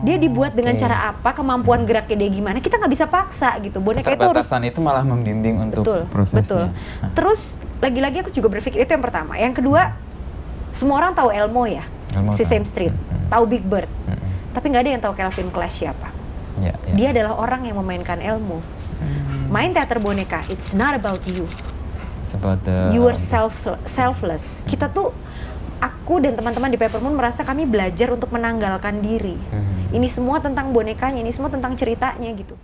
Dia dibuat dengan oke. cara apa, kemampuan geraknya dia gimana, kita nggak bisa paksa gitu. Boneka itu harus Keterbatasan itu malah membimbing untuk betul, prosesnya. betul. Nah, Terus lagi-lagi aku juga berpikir itu yang pertama. Yang kedua, semua orang tahu Elmo ya, Elmo tahu. Sesame Street, tahu Big Bird, tapi nggak ada yang tahu Calvin Clash siapa. ya, ya. Dia adalah orang yang memainkan Elmo. Main teater boneka, it's not about you. It's about the You are selfless. Kita tuh, aku dan teman-teman di Peppermoon merasa kami belajar untuk menanggalkan diri. Ini semua tentang bonekanya, ini semua tentang ceritanya gitu.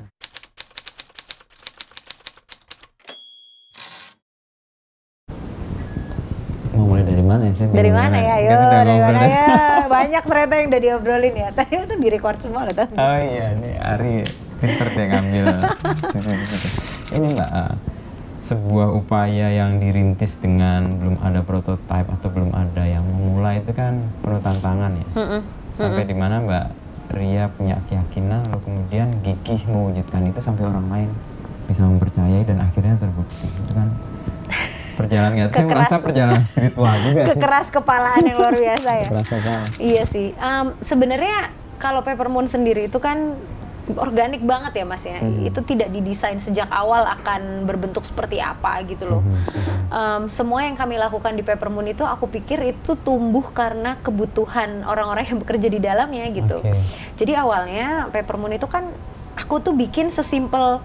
Mau mulai dari mana ya? Saya Dari bingung mana banget. ya? Ayo, Kita udah dari ngobrol mana dari- ya? Banyak ternyata yang udah diobrolin ya. Tadi itu di record semua loh tuh. Oh iya, nih Ari pinter deh ngambil. Ini Mbak, sebuah upaya yang dirintis dengan belum ada prototipe atau belum ada yang memulai itu kan penuh tantangan ya. Sampai di mana Mbak Ria punya keyakinan lalu kemudian gigih mewujudkan itu sampai orang lain bisa mempercayai dan akhirnya terbukti. Itu kan perjalanan saya merasa perjalanan spiritual juga sih. Kekeras kepalaan yang luar biasa ya. Keras kepala. Iya sih. Sebenarnya kalau Peppermoon sendiri itu kan organik banget ya Mas ya. Itu tidak didesain sejak awal akan berbentuk seperti apa gitu loh. Semua yang kami lakukan di Peppermoon itu aku pikir itu tumbuh karena kebutuhan orang-orang yang bekerja di dalamnya gitu. Oke. Jadi awalnya Peppermoon itu kan aku tuh bikin sesimpel,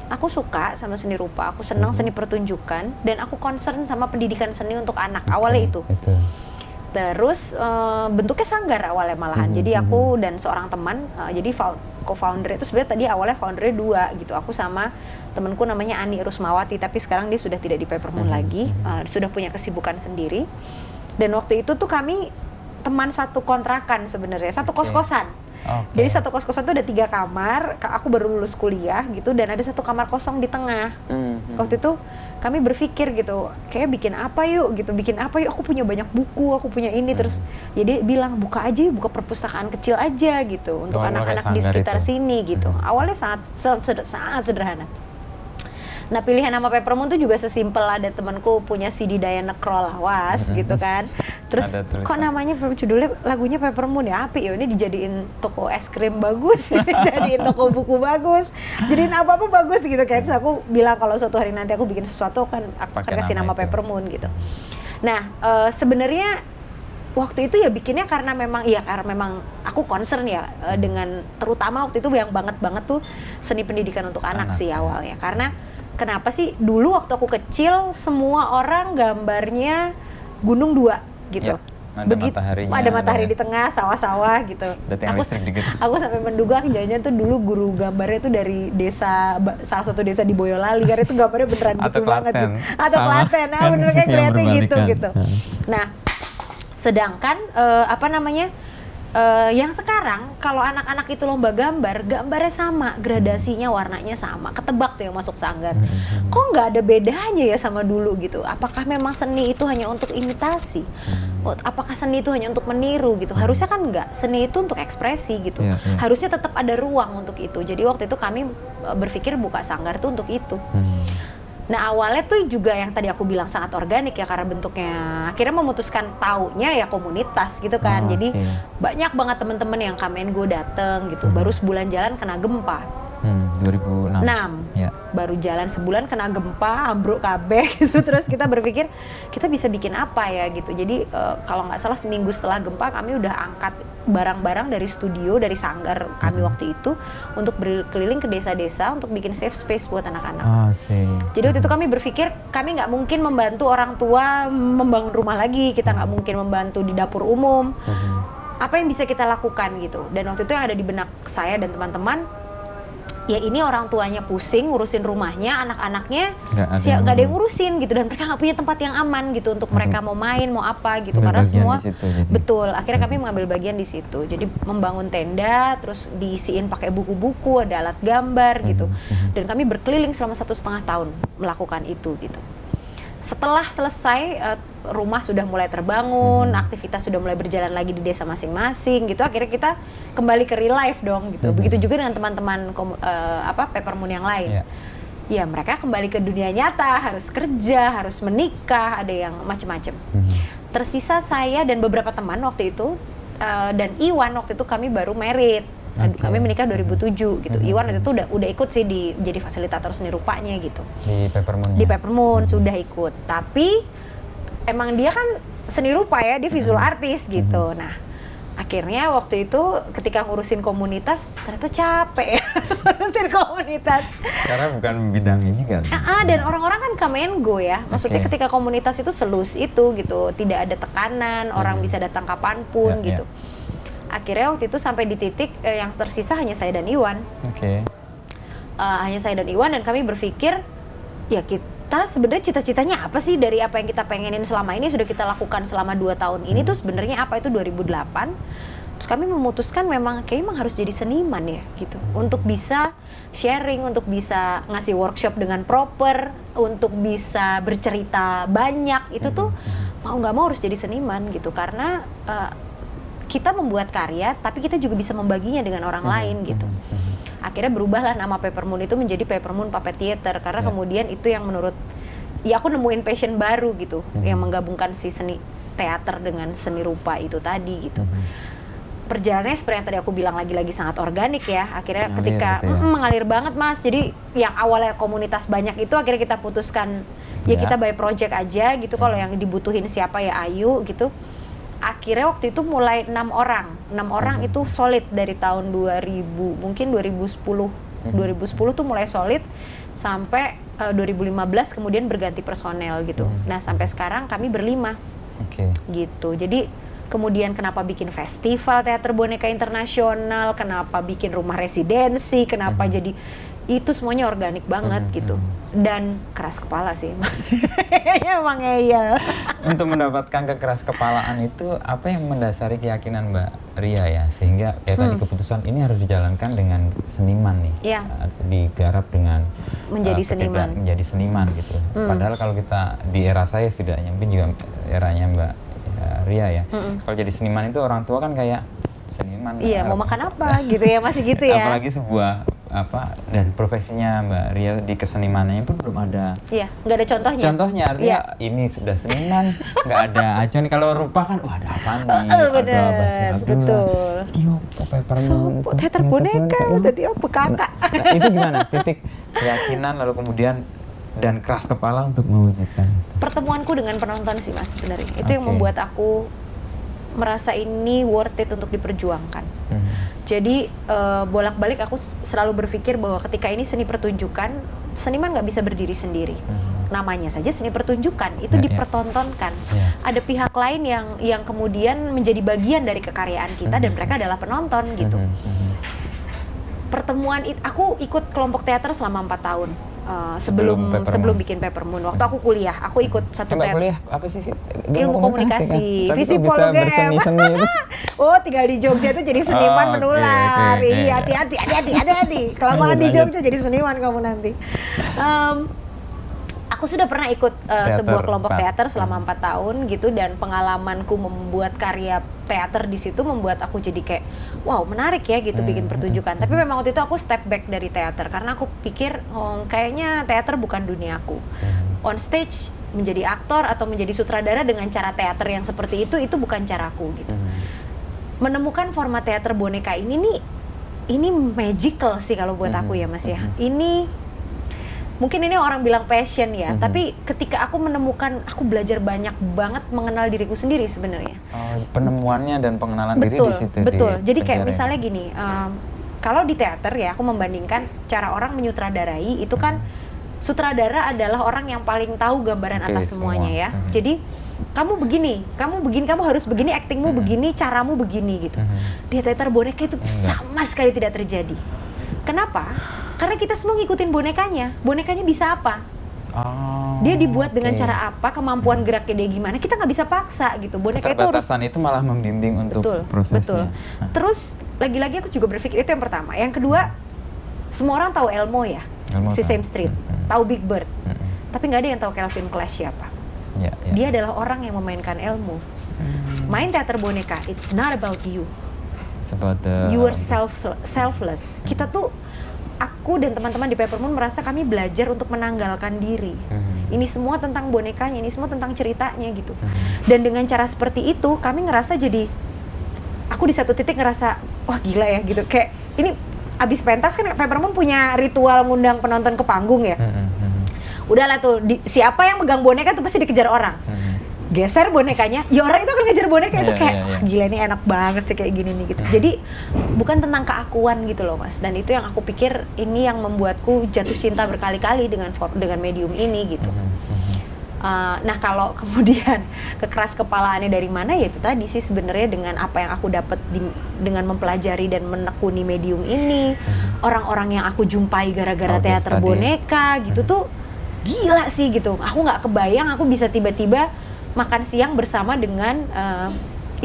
aku suka sama seni rupa, aku senang seni pertunjukan, dan aku concern sama pendidikan seni untuk anak. Awalnya itu. Terus bentuknya sanggar awalnya malahan. Jadi aku dan seorang teman, jadi co-founder itu sebenarnya tadi awalnya foundernya 2 gitu. Aku sama temanku namanya Ani Rusmawati, tapi sekarang dia sudah tidak di Peppermoon lagi, sudah punya kesibukan sendiri. Dan waktu itu tuh kami teman satu kontrakan sebenarnya, satu kos-kosan. Jadi satu kos-kosan tuh ada 3 kamar, aku baru lulus kuliah gitu, dan ada satu kamar kosong di tengah. Waktu itu kami berpikir gitu, kayak bikin apa yuk gitu, aku punya banyak buku, aku punya ini, terus jadi bilang buka aja yuk, buka perpustakaan kecil aja gitu untuk anak-anak di sekitar sini gitu. Awalnya sangat sederhana. Nah, pilihan nama Peppermoon tuh juga sesimpel, ada temanku punya CD Diana Krall lawas gitu kan. Terus kok namanya judulnya lagunya Peppermoon ya, apik ya, ini dijadiin toko es krim bagus, jadiin toko buku bagus, jadiin apa-apa bagus gitu kan. Terus aku bilang kalau suatu hari nanti aku bikin sesuatu kan aku akan kasih nama Peppermoon gitu. Nah, sebenarnya waktu itu ya bikinnya karena memang aku concern ya dengan, terutama waktu itu yang banget tuh seni pendidikan untuk anak sih awalnya. Karena kenapa sih dulu waktu aku kecil semua orang gambarnya gunung 2 gitu. Ada matahari di tengah, sawah-sawah gitu. Aku sampai menduga jangan-jangan tuh dulu guru gambarnya tuh dari salah satu desa di Boyolali, karena itu gambarnya beneran gitu banget gitu. Atau Klaten, bener kayak kelihatannya gitu. Nah, sedangkan yang sekarang kalau anak-anak itu lomba gambarnya sama, gradasinya warnanya sama, ketebak tuh yang masuk sanggar. Kok nggak ada bedanya ya sama dulu gitu? Apakah memang seni itu hanya untuk imitasi? Apakah seni itu hanya untuk meniru gitu? Harusnya kan nggak, seni itu untuk ekspresi gitu. Harusnya tetap ada ruang untuk itu. Jadi waktu itu kami berpikir buka sanggar tuh untuk itu. Nah, awalnya tuh juga yang tadi aku bilang sangat organik ya, karena bentuknya akhirnya memutuskan taunya ya komunitas gitu kan. Jadi banyak banget teman-teman yang Kamengo dateng gitu. Baru sebulan jalan kena gempa. 2006. Baru jalan sebulan kena gempa, ambruk kabeh gitu. Terus kita berpikir kita bisa bikin apa ya gitu. Jadi kalau nggak salah seminggu setelah gempa kami udah angkat barang-barang dari studio, dari sanggar kami waktu itu untuk berkeliling ke desa-desa untuk bikin safe space buat anak-anak. Jadi waktu itu kami berpikir kami nggak mungkin membantu orang tua membangun rumah lagi, kita nggak mungkin membantu di dapur umum. Apa yang bisa kita lakukan gitu. Dan waktu itu yang ada di benak saya dan teman-teman, ya ini orang tuanya pusing ngurusin rumahnya, anak-anaknya nggak ada yang ngurusin gitu, dan mereka nggak punya tempat yang aman gitu untuk mereka mau main, mau apa gitu, karena semua betul. Akhirnya kami mengambil bagian di situ. Jadi membangun tenda, terus diisiin pakai buku-buku, ada alat gambar gitu, dan kami berkeliling selama 1,5 tahun melakukan itu gitu. Setelah selesai, rumah sudah mulai terbangun, aktivitas sudah mulai berjalan lagi di desa masing-masing gitu. Akhirnya kita kembali ke real life dong gitu. Begitu juga dengan teman-teman Peppermoon yang lain. Ya mereka kembali ke dunia nyata, harus kerja, harus menikah, ada yang macam-macam. Tersisa saya dan beberapa teman waktu itu, dan Iwan waktu itu kami baru married. Kami menikah 2007 gitu. Iwan itu udah ikut sih jadi fasilitator seni rupanya gitu. Di Peppermoon. Di Peppermoon sudah ikut. Tapi emang dia kan seni rupa ya, dia visual artist gitu. Nah, akhirnya waktu itu ketika ngurusin komunitas ternyata capek ya. Ngurusin komunitas. Karena bukan bidang ini kan. Dan orang-orang kan come and go ya. Maksudnya ketika komunitas itu selus itu gitu, tidak ada tekanan, orang bisa datang kapanpun gitu. Akhirnya waktu itu sampai di titik yang tersisa hanya saya dan Iwan. Hanya saya dan Iwan, dan kami berpikir ya kita sebenarnya cita-citanya apa sih dari apa yang kita pengenin selama ini, sudah kita lakukan selama 2 tahun ini tuh sebenarnya apa. Itu 2008. Terus kami memutuskan memang harus jadi seniman ya gitu, untuk bisa sharing, untuk bisa ngasih workshop dengan proper, untuk bisa bercerita banyak. Itu tuh mau nggak mau harus jadi seniman gitu, karena kita membuat karya, tapi kita juga bisa membaginya dengan orang lain gitu. Akhirnya berubahlah nama Peppermoon itu menjadi Peppermoon Puppet Theater, karena kemudian itu yang menurut, ya aku nemuin passion baru gitu, yang menggabungkan si seni teater dengan seni rupa itu tadi gitu. Perjalanannya seperti yang tadi aku bilang, lagi-lagi sangat organik ya. Akhirnya ketika mengalir banget Mas, jadi yang awalnya komunitas banyak itu akhirnya kita putuskan ya kita by project aja gitu. Kalau yang dibutuhin siapa ya ayo gitu. Akhirnya waktu itu mulai 6 orang itu solid dari tahun 2000, mungkin 2010 tuh mulai solid sampai 2015 kemudian berganti personel gitu. Nah sampai sekarang kami berlima gitu. Jadi kemudian kenapa bikin festival teater boneka internasional, kenapa bikin rumah residensi, kenapa jadi itu semuanya organik banget gitu. Dan keras kepala sih. Emang ngeyel. Untuk mendapatkan kekeras kepalaan itu apa yang mendasari keyakinan Mbak Ria ya, sehingga kayak tadi keputusan ini harus dijalankan dengan seniman nih, digarap dengan menjadi seniman gitu. Padahal kalau kita di era saya setidaknya, mungkin juga eranya Mbak Ria ya, kalau jadi seniman itu orang tua kan kayak seniman. Iya, mau makan apa gitu ya, masih gitu ya. Apalagi sebuah dan profesinya Mbak Ria di kesenimanannya pun belum ada. Iya, nggak ada contohnya. Contohnya artinya ini sudah seniman, nggak ada acuan. Kalau rupa kan, wah ada apa nih? Bener, betul. Peppermoon, teater boneka, tadi apa kakak? Nah, itu gimana? Titik keyakinan lalu kemudian dan keras kepala untuk mewujudkan. Pertemuanku dengan penonton sih Mas sebenarnya. Itu yang membuat aku merasa ini worth it untuk diperjuangkan. Jadi bolak-balik aku selalu berpikir bahwa ketika ini seni pertunjukan, seniman nggak bisa berdiri sendiri. Namanya saja seni pertunjukan, itu dipertontonkan. Ada pihak lain yang kemudian menjadi bagian dari kekaryaan kita dan mereka adalah penonton gitu. Pertemuan aku ikut kelompok teater selama 4 tahun. Sebelum bikin Peppermoon. Waktu aku kuliah, aku ikut satu teater. Kuliah apa sih? Ilmu komunikasi, kan? Visipologem. Oh, tinggal di Jogja itu jadi seniman menular. Iya, hati-hati. Kelamaan di Jogja jadi seniman kamu nanti. Aku sudah pernah ikut sebuah kelompok teater selama 4 tahun gitu, dan pengalamanku membuat karya teater di situ membuat aku jadi kayak wow, menarik ya gitu bikin pertunjukan. Tapi memang waktu itu aku step back dari teater karena aku pikir kayaknya teater bukan duniaku. On stage menjadi aktor atau menjadi sutradara dengan cara teater yang seperti itu bukan caraku gitu. Menemukan format teater boneka ini magical sih kalau buat aku ya Mas ya. Mungkin ini orang bilang passion ya, tapi ketika aku menemukan, aku belajar banyak banget mengenal diriku sendiri sebenarnya. Penemuannya dan pengenalan diri di situ. Betul. Jadi kayak misalnya gini, kalau di teater ya, aku membandingkan cara orang menyutradarai itu kan sutradara adalah orang yang paling tahu gambaran atas semuanya ya. Jadi kamu begini, kamu harus begini, aktingmu begini, caramu begini gitu. Di teater boneka itu sama sekali tidak terjadi. Kenapa? Karena kita semua ngikutin bonekanya bisa apa? Dia dibuat dengan cara apa, kemampuan geraknya dia gimana, kita nggak bisa paksa gitu. Boneka itu harus. Keterbatasan itu malah membimbing untuk prosesnya. Betul. Terus lagi-lagi aku juga berpikir itu yang pertama. Yang kedua, semua orang tahu Elmo ya, Sesame Street, tahu Big Bird, tapi nggak ada yang tahu Kelvin Clash siapa. Dia adalah orang yang memainkan Elmo. Main teater boneka, it's not about you. It's about you are selfless. Kita tuh, aku dan teman-teman di Peppermoon merasa kami belajar untuk menanggalkan diri. Ini semua tentang bonekanya, ini semua tentang ceritanya gitu. Dan dengan cara seperti itu, kami ngerasa jadi, aku di satu titik ngerasa, wah gila ya gitu. Kayak ini abis pentas kan Peppermint punya ritual ngundang penonton ke panggung ya. Udahlah tuh, siapa yang megang boneka tuh pasti dikejar orang. Geser bonekanya, ya orang itu akan ngejar boneka itu kayak wah gila ini enak banget sih kayak gini nih gitu. Jadi bukan tentang keakuan gitu loh Mas. Dan itu yang aku pikir ini yang membuatku jatuh cinta berkali-kali dengan medium ini gitu. Nah kalau kemudian kekeras kepalaannya dari mana, ya itu tadi sih sebenarnya dengan apa yang aku dapat dengan mempelajari dan menekuni medium ini, orang-orang yang aku jumpai gara-gara teater boneka gitu tuh gila sih gitu. Aku nggak kebayang aku bisa tiba-tiba makan siang bersama dengan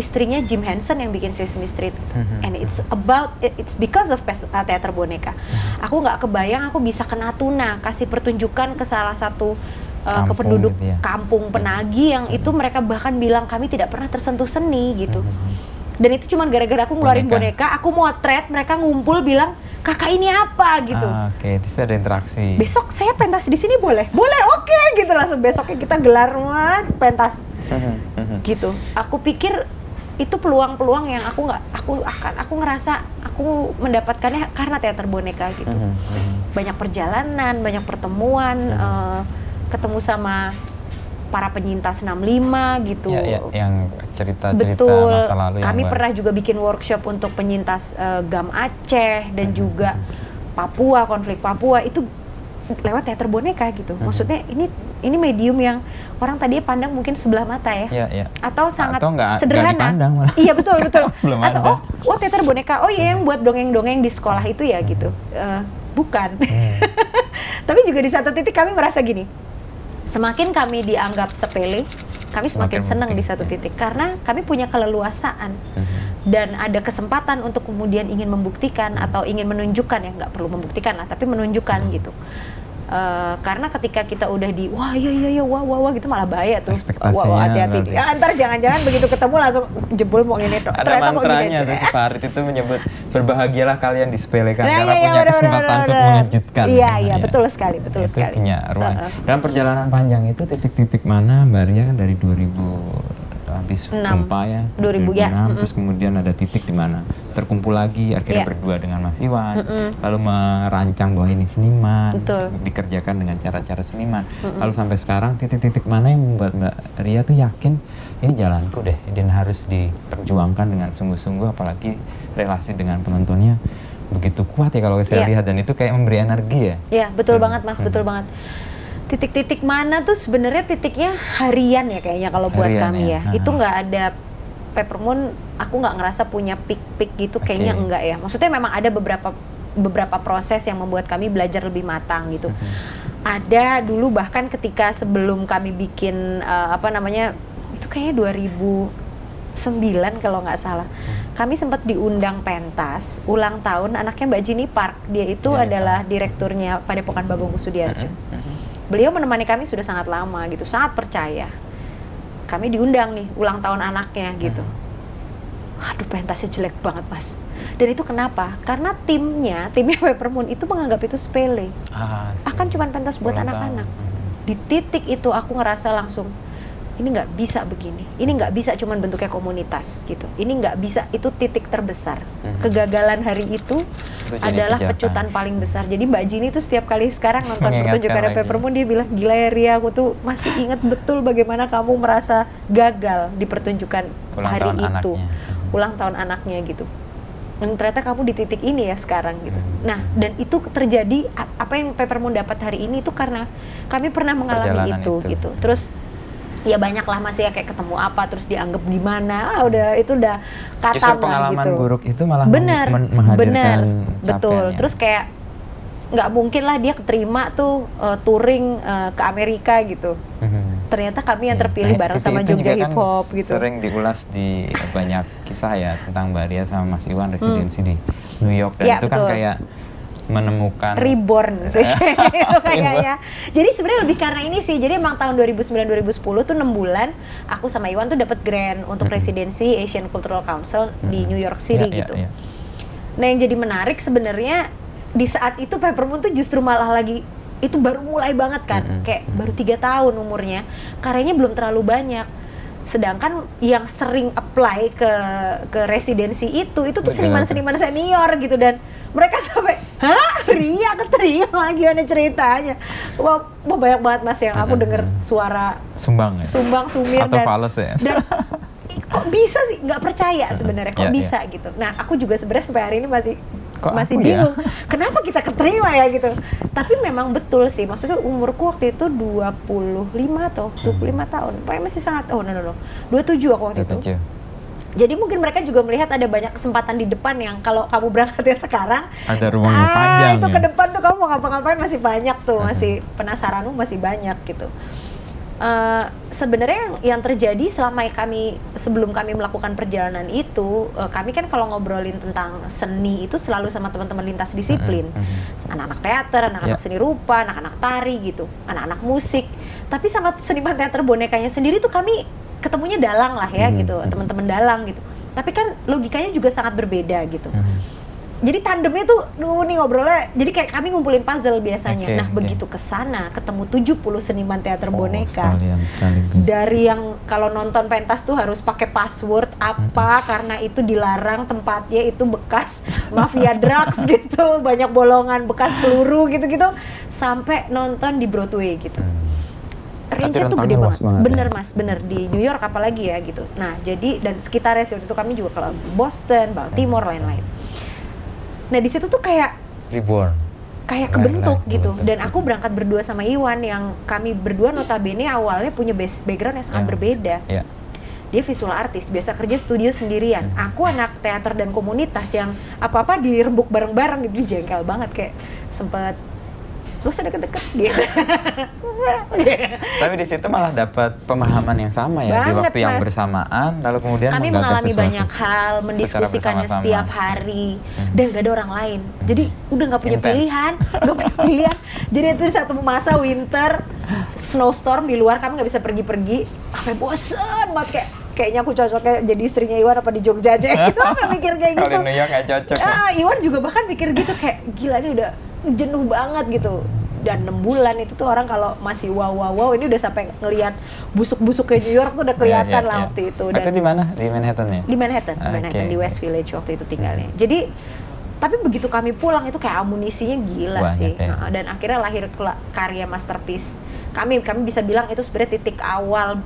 istrinya Jim Henson yang bikin Sesame Street gitu. And it's because of teater boneka. Aku nggak kebayang aku bisa ke Natuna kasih pertunjukan ke salah satu kependuduk gitu ya, kampung penagi yang itu mereka bahkan bilang kami tidak pernah tersentuh seni gitu. Dan itu cuma gara-gara aku ngeluarin boneka, aku motret, mereka ngumpul bilang kakak ini apa gitu. Oke, itu ada interaksi. Besok saya pentas di sini boleh? Boleh, oke gitu, langsung besoknya kita gelar pentas gitu. Aku pikir itu peluang-peluang yang aku ngerasa aku mendapatkannya karena teater boneka gitu. Banyak perjalanan, banyak pertemuan, ketemu sama para penyintas 65 gitu. Yang cerita-cerita masa lalu. Kami pernah juga bikin workshop untuk penyintas GAM Aceh dan juga Papua, konflik Papua itu lewat teater boneka gitu. Maksudnya ini medium yang orang tadinya pandang mungkin sebelah mata ya. Atau sangat sederhana. Iya betul. Atau teater boneka. Oh iya yang buat dongeng-dongeng di sekolah itu ya gitu. Bukan. Tapi juga di satu titik kami merasa gini. Semakin kami dianggap sepele, kami semakin senang di satu titik karena kami punya keleluasaan dan ada kesempatan untuk kemudian ingin membuktikan atau ingin menunjukkan, ya nggak perlu membuktikan lah, tapi menunjukkan gitu. Karena ketika kita udah di wah gitu malah bahaya tuh. Wah hati-hati. Ya, ntar jangan-jangan begitu ketemu langsung jebol mau ini dong. Ada mantranya tuh si Farid itu menyebut berbahagialah kalian disepelekan karena punya kesempatan untuk mengejutkan. Iya betul sekali. Itu punya ruang. Dalam perjalanan panjang itu titik-titik mana Mbak Ria kan dari 2000 habis gempa ya 2006 terus kemudian ada titik di mana terkumpul lagi akhirnya berdua dengan Mas Iwan lalu merancang bahwa ini seniman dikerjakan dengan cara-cara seniman lalu sampai sekarang titik-titik mana yang membuat Mbak Ria tuh yakin ini jalanku deh dan harus diperjuangkan dengan sungguh-sungguh apalagi relasi dengan penontonnya begitu kuat ya kalau saya lihat dan itu kayak memberi energi ya. Iya betul banget Mas, betul banget. Titik-titik mana tuh sebenarnya titiknya harian ya kayaknya kalau buat kami ya. Itu nggak ada Peppermint, aku nggak ngerasa punya peak gitu kayaknya enggak ya. Maksudnya memang ada beberapa proses yang membuat kami belajar lebih matang gitu. Ada dulu bahkan ketika sebelum kami bikin itu kayaknya 2009 kalau nggak salah. Kami sempat diundang pentas ulang tahun anaknya Mbak Ginny Park. Dia itu adalah direkturnya Padepokan Bagong Kussudiarjo. Beliau menemani kami sudah sangat lama gitu, sangat percaya. Kami diundang nih ulang tahun anaknya gitu. Aduh pentasnya jelek banget Mas. Dan itu kenapa? Karena timnya Peppermint itu menganggap itu sepele. Akan cuma pentas buat anak-anak. Di titik itu aku ngerasa langsung ini nggak bisa begini, ini nggak bisa cuman bentuknya komunitas gitu, ini nggak bisa, itu titik terbesar. Kegagalan hari itu adalah pecutan paling besar. Jadi Mbak Ginny tuh setiap kali sekarang nonton pertunjukan Peppermint dia bilang, gila ya Ria, aku tuh masih ingat betul bagaimana kamu merasa gagal di pertunjukan hari itu, ulang tahun anaknya gitu. Dan ternyata kamu di titik ini ya sekarang gitu. Nah, dan itu terjadi, apa yang Peppermint dapat hari ini itu karena kami pernah mengalami itu gitu. Terus ya banyak lah masih ya kayak ketemu apa terus dianggap gimana, itu udah kata justru pengalaman gitu. Buruk itu malah menghadirkan betul. Terus kayak nggak mungkin lah dia keterima tuh touring ke Amerika gitu. Ternyata kami yang terpilih bareng sama Jogja Hip Hop kan gitu. Sering diulas di banyak kisah ya tentang Mbak Ria sama Mas Iwan residensi di New York dan itu betul. Kan kayak menemukan reborn sih itu kayaknya. Jadi sebenarnya lebih karena ini sih. Jadi emang tahun 2009-2010 tuh 6 bulan aku sama Iwan tuh dapat grant untuk residensi Asian Cultural Council di New York City gitu. Nah yang jadi menarik sebenarnya di saat itu Peppermint tuh justru malah lagi itu baru mulai banget kan, kayak baru 3 tahun umurnya, karyanya belum terlalu banyak. Sedangkan yang sering apply ke residensi itu tuh seniman-seniman senior gitu, dan mereka sampai, hah, Ria keterima, gimana ceritanya? Wah, banyak banget Mas yang aku denger suara sumbang sumir atau fales ya. Dan kok bisa sih, nggak percaya sebenarnya kok bisa gitu. Nah, aku juga sebenarnya sampai hari ini masih bingung kenapa kita keterima ya gitu. Tapi memang betul sih, maksudnya umurku waktu itu 25 atau 25 tahun, pokoknya masih sangat, 27 aku waktu itu. Jadi mungkin mereka juga melihat ada banyak kesempatan di depan yang kalau kamu berangkatnya sekarang ada ruang panjang itu ke depan tuh kamu mau ngapa-ngapain masih banyak tuh, masih penasaranmu masih banyak gitu. Sebenarnya yang terjadi sebelum kami melakukan perjalanan itu, kami kan kalau ngobrolin tentang seni itu selalu sama teman-teman lintas disiplin, anak-anak teater, anak-anak seni rupa, anak-anak tari gitu, anak-anak musik. Tapi sama seniman teater bonekanya sendiri tuh kami ketemunya dalang lah ya gitu, teman-teman dalang gitu. Tapi kan logikanya juga sangat berbeda gitu. Jadi tandemnya tuh nih ngobrolnya, jadi kayak kami ngumpulin puzzle biasanya. Begitu kesana ketemu 70 seniman teater boneka. Dari yang kalau nonton pentas tuh harus pakai password apa karena itu dilarang, tempatnya itu bekas mafia drugs gitu, banyak bolongan, bekas peluru gitu-gitu, sampai nonton di Broadway gitu. Range-nya tuh gede banget. Bener Mas, bener di New York apalagi ya gitu. Nah, jadi dan sekitarnya waktu itu kami juga ke Boston, Baltimore, lain-lain. Nah di situ tuh kayak reborn, kayak kebentuk gitu. Dan aku berangkat berdua sama Iwan, yang kami berdua notabene awalnya punya background yang sangat berbeda. Dia visual artist, biasa kerja studio sendirian. Aku anak teater dan komunitas yang apa-apa dirembuk bareng-bareng gitu. Dia jengkel banget, kayak sempet gak usah deket-deket gitu. Tapi di situ malah dapat pemahaman yang sama ya, di waktu yang bersamaan, lalu kemudian kami mengalami banyak hal, mendiskusikannya setiap hari, dan gak ada orang lain. Jadi udah gak punya pilihan, Jadi itu satu masa winter, snowstorm di luar, kami gak bisa pergi-pergi, sampai bosen banget, kayaknya aku cocoknya jadi istrinya Iwan apa di Jogja aja gitu, sampai mikir kayak gitu. Kalau New York gak cocok. Iwan juga bahkan mikir gitu, kayak gila ini udah jenuh banget gitu. Dan 6 bulan itu tuh orang kalau masih wow, ini udah sampai ngelihat busuk-busuk ke New York tuh udah kelihatan lah waktu itu. Dan itu di mana? Di Manhattan ya? Di Manhattan, di West Village waktu itu tinggalnya. Jadi tapi begitu kami pulang itu kayak amunisinya gila sih. Dan akhirnya lahir karya masterpiece. Kami bisa bilang itu sebenarnya titik awal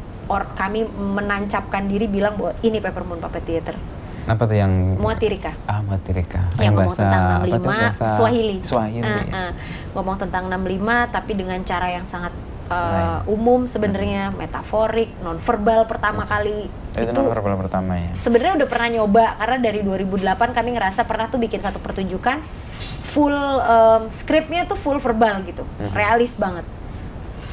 kami menancapkan diri bilang bahwa ini Peppermoon Puppet Theater. Apa tuh yang Moatirika? Moatirika. Yang ngomong tentang 65 Swahili. Ngomong tentang 65 tapi dengan cara yang sangat umum sebenarnya, metaforik, non-verbal pertama kali. Itu non-verbal pertama ya. Sebenarnya udah pernah nyoba karena dari 2008 kami ngerasa pernah tuh bikin satu pertunjukan full skripnya tuh full verbal gitu, realis banget.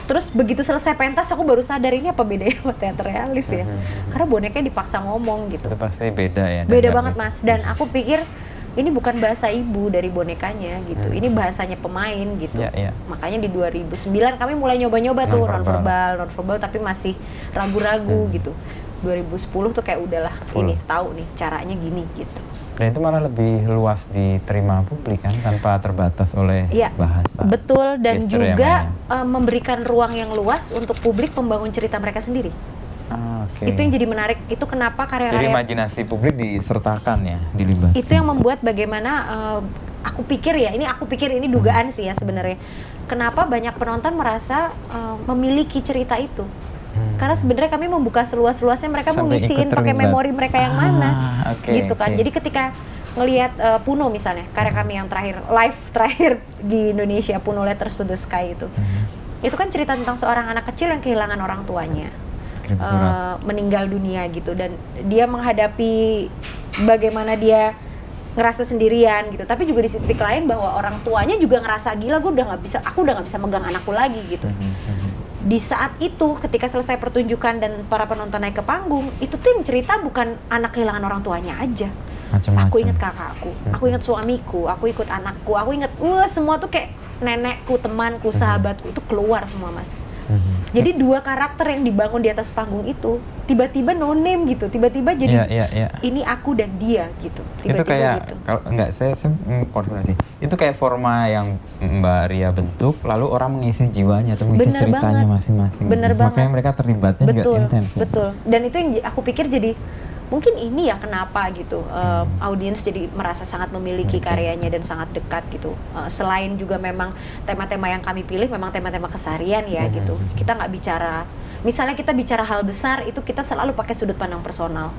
Terus begitu selesai pentas aku baru sadar ini apa bedanya sama teater realis ya. Karena bonekanya dipaksa ngomong gitu. Itu pasti beda ya. Beda banget Mas. Dan aku pikir ini bukan bahasa ibu dari bonekanya gitu. Ini bahasanya pemain gitu. Makanya di 2009 kami mulai nyoba-nyoba tuh non-verbal tapi masih ragu-ragu gitu. 2010 tuh kayak udahlah ini tahu nih caranya gini gitu. Dan itu malah lebih luas diterima publik kan, tanpa terbatas oleh bahasa. Betul, dan juga memberikan ruang yang luas untuk publik membangun cerita mereka sendiri. Itu yang jadi menarik, itu kenapa karya-karya... Jadi imajinasi publik disertakan ya, dilibatkan. Itu yang membuat bagaimana, aku pikir ini dugaan sih ya sebenarnya. Kenapa banyak penonton merasa memiliki cerita itu. Karena sebenarnya kami membuka seluas-luasnya, mereka mau ngisiin pakai memori mereka yang mana, gitu kan. Jadi ketika ngelihat Puno misalnya, karya kami yang live terakhir di Indonesia, Puno Letters to the Sky itu kan cerita tentang seorang anak kecil yang kehilangan orang tuanya, meninggal dunia gitu, dan dia menghadapi bagaimana dia ngerasa sendirian gitu, tapi juga di titik lain bahwa orang tuanya juga ngerasa gila, aku udah nggak bisa megang anakku lagi gitu. Di saat itu ketika selesai pertunjukan dan para penonton naik ke panggung, itu tuh yang cerita bukan anak kehilangan orang tuanya aja. Macam-macam. Aku ingat kakakku, aku ingat suamiku, aku ikut anakku, aku ingat semua tuh kayak nenekku, temanku, sahabatku itu keluar semua Mas. Jadi 2 karakter yang dibangun di atas panggung itu tiba-tiba no name gitu, tiba-tiba jadi ini aku dan dia gitu. Tiba-tiba itu kayak gitu. Kalau enggak saya konfirmasi. Itu kayak forma yang Mbak Ria bentuk, lalu orang mengisi jiwanya atau mengisi ceritanya masing-masing. Bener banget. Makanya mereka terlibatnya juga intens. Betul. Dan itu yang aku pikir jadi mungkin ini ya kenapa gitu audiens jadi merasa sangat memiliki karyanya dan sangat dekat gitu. Selain juga memang tema-tema yang kami pilih memang tema-tema keseharian ya gitu. Kita nggak bicara, misalnya kita bicara hal besar itu kita selalu pakai sudut pandang personal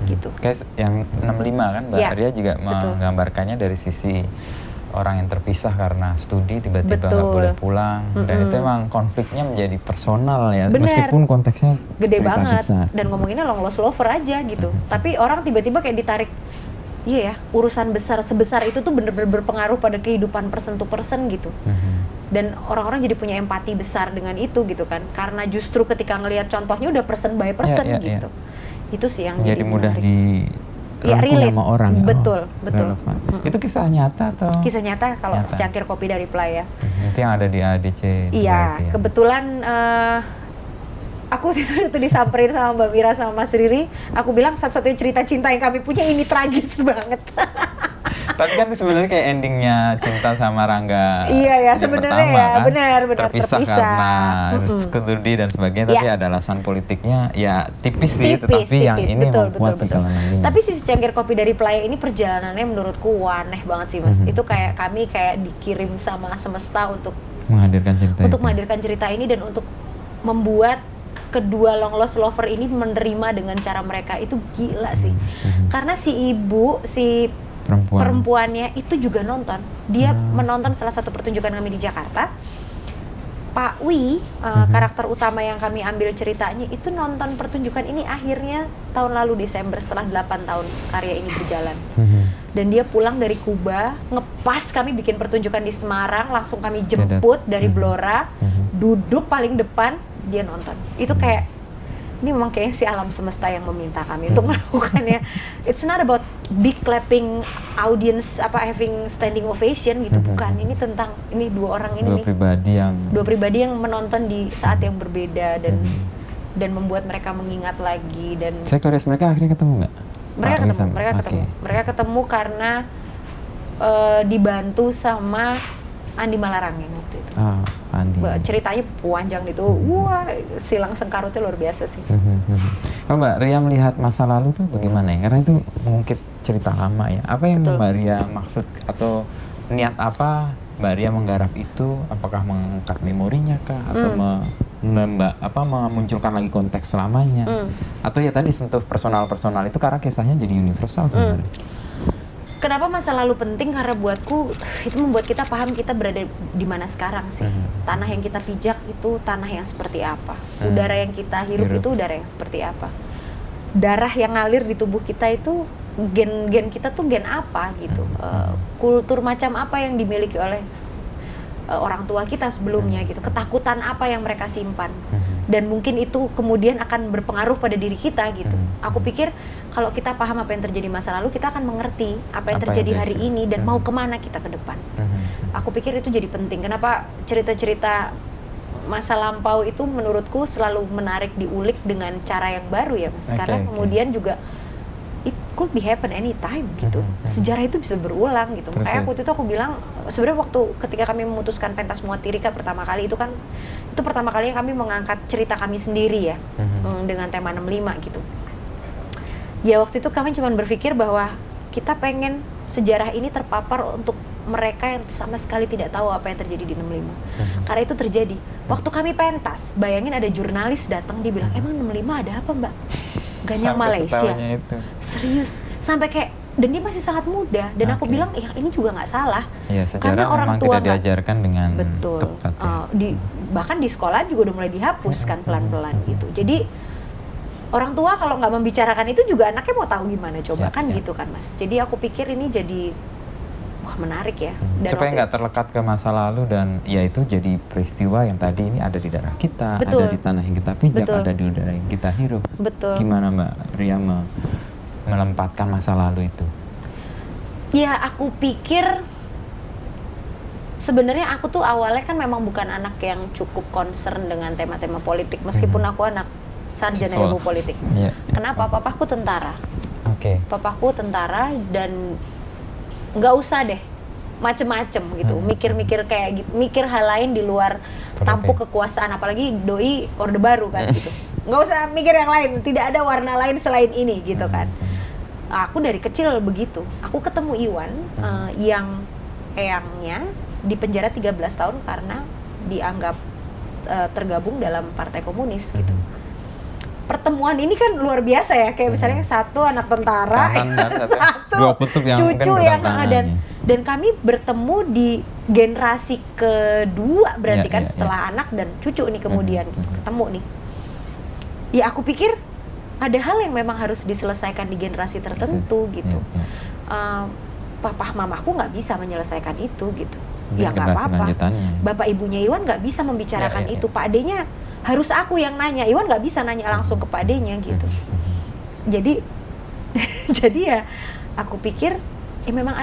gitu. Kayak yang 65 kan Mbak Ria juga menggambarkannya dari sisi orang yang terpisah karena studi tiba-tiba nggak boleh pulang, dan itu emang konfliknya menjadi personal ya. Bener. Meskipun konteksnya gede banget besar. Dan ngomonginnya long lost lover aja gitu, tapi orang tiba-tiba kayak ditarik, iya ya, urusan besar sebesar itu tuh bener-bener berpengaruh pada kehidupan person to person gitu. Dan orang-orang jadi punya empati besar dengan itu gitu kan, karena justru ketika ngelihat contohnya udah person by person gitu. Itu sih yang jadi mudah menarik. Relate sama orang. Betul. Itu kisah nyata atau? Kisah nyata kalau secangkir kopi dari Playa. Itu yang ada di ADC. Iya, kebetulan aku itu disamperin sama Mbak Mira sama Mas Riri. Aku bilang satu-satunya cerita cinta yang kami punya ini tragis banget. Tapi kan sebenarnya kayak endingnya Cinta sama Rangga. Iya ya, sebenarnya ya, kan? benar terpisah karena studi dan sebagainya, tapi ada alasan politiknya ya tipis sih, tetapi yang ini membuat segala macam. Tapi si secangkir kopi dari Playa ini perjalanannya menurutku aneh banget sih Mas. Itu kayak kami kayak dikirim sama semesta untuk menghadirkan cerita ini dan untuk membuat kedua long lost lover ini menerima dengan cara mereka. Itu gila sih. Karena si ibu, si perempuannya itu juga nonton. Dia menonton salah satu pertunjukan kami di Jakarta. Pak Wi, karakter utama yang kami ambil ceritanya itu nonton pertunjukan ini akhirnya tahun lalu Desember setelah 8 tahun karya ini berjalan. Dan dia pulang dari Kuba, ngepas kami bikin pertunjukan di Semarang, langsung kami jemput dari Blora, duduk paling depan, dia nonton. Itu kayak ini memang kayaknya si alam semesta yang meminta kami untuk melakukannya. It's not about big clapping audience having standing ovation gitu, bukan. Ini tentang dua orang ini dua pribadi yang menonton di saat yang berbeda dan membuat mereka mengingat lagi. Dan Sektoris mereka akhirnya ketemu nggak? Mereka ketemu karena dibantu sama Andi Malarangeng waktu itu. Andi. Ceritanya panjang itu, wah silang sengkarutnya luar biasa sih. Kalau Mbak Ria melihat masa lalu tuh bagaimana ya? Karena itu mengungkit cerita lama ya. Apa yang Mbak Ria maksud atau niat apa Mbak Ria menggarap itu? Apakah mengangkat memorinya kah? Atau memunculkan lagi konteks selamanya? Atau ya tadi sentuh personal-personal itu karena kisahnya jadi universal sebenarnya. Kenapa masa lalu penting? Karena buatku itu membuat kita paham kita berada di mana sekarang sih. Tanah yang kita pijak itu tanah yang seperti apa. Udara yang kita hirup itu udara yang seperti apa. Darah yang ngalir di tubuh kita itu gen kita tuh gen apa gitu. Kultur macam apa yang dimiliki oleh orang tua kita sebelumnya gitu. Ketakutan apa yang mereka simpan. Dan mungkin itu kemudian akan berpengaruh pada diri kita gitu. Aku pikir kalau kita paham apa yang terjadi masa lalu, kita akan mengerti apa yang terjadi hari ini dan mau kemana kita ke depan. Aku pikir itu jadi penting. Kenapa cerita-cerita masa lampau itu menurutku selalu menarik diulik dengan cara yang baru ya Mas. Karena kemudian juga it could be happen anytime gitu. Sejarah itu bisa berulang gitu. Makanya waktu itu aku bilang, sebenarnya waktu ketika kami memutuskan pentas Muatirika pertama kali itu kan, itu pertama kali kami mengangkat cerita kami sendiri ya, dengan tema 65 gitu. Ya waktu itu kami cuma berpikir bahwa kita pengen sejarah ini terpapar untuk mereka yang sama sekali tidak tahu apa yang terjadi di 65. Karena itu terjadi. Waktu kami pentas, bayangin ada jurnalis datang, dia bilang, emang 65 ada apa Mbak? Ganyang Malaysia. Serius. Sampai kayak, dan dia masih sangat muda. Dan aku bilang, ya ini juga nggak salah. Ya, sejarah orang tua tidak diajarkan dengan tepat. Bahkan di sekolah juga udah mulai dihapuskan pelan-pelan gitu. Jadi orang tua kalau nggak membicarakan itu juga anaknya mau tahu gimana coba gitu kan Mas. Jadi aku pikir ini jadi menarik ya. Dan supaya nggak terlekat ke masa lalu dan ya itu jadi peristiwa yang tadi ini ada di darah kita, ada di tanah yang kita pijak, ada di udara yang kita hirup. Gimana Mbak Ria melempatkan masa lalu itu? Ya aku pikir sebenarnya aku tuh awalnya kan memang bukan anak yang cukup concern dengan tema-tema politik, meskipun aku anak sarjana ilmu politik. Kenapa? Papaku tentara. Papaku tentara dan nggak usah deh macem-macem gitu, mikir-mikir kayak gitu, mikir hal lain di luar tampuk kekuasaan, apalagi doi Orde Baru kan gitu. Nggak usah mikir yang lain, tidak ada warna lain selain ini gitu kan. Aku dari kecil begitu. Aku ketemu Iwan yang eyangnya di penjara 13 tahun karena dianggap tergabung dalam Partai Komunis gitu. Pertemuan ini kan luar biasa ya, kayak misalnya satu anak tentara, satu dua kutub yang cucu yang dan kami bertemu di generasi kedua berarti kan setelah anak dan cucu nih kemudian ketemu nih. Ya aku pikir ada hal yang memang harus diselesaikan di generasi tertentu gitu. Papa mamaku nggak bisa menyelesaikan itu gitu. Ya nggak apa-apa. Bapak ibunya Iwan nggak bisa membicarakan itu. Pak adenya harus aku yang nanya. Iwan nggak bisa nanya langsung ke Pak adenya gitu. Jadi ya aku pikir memang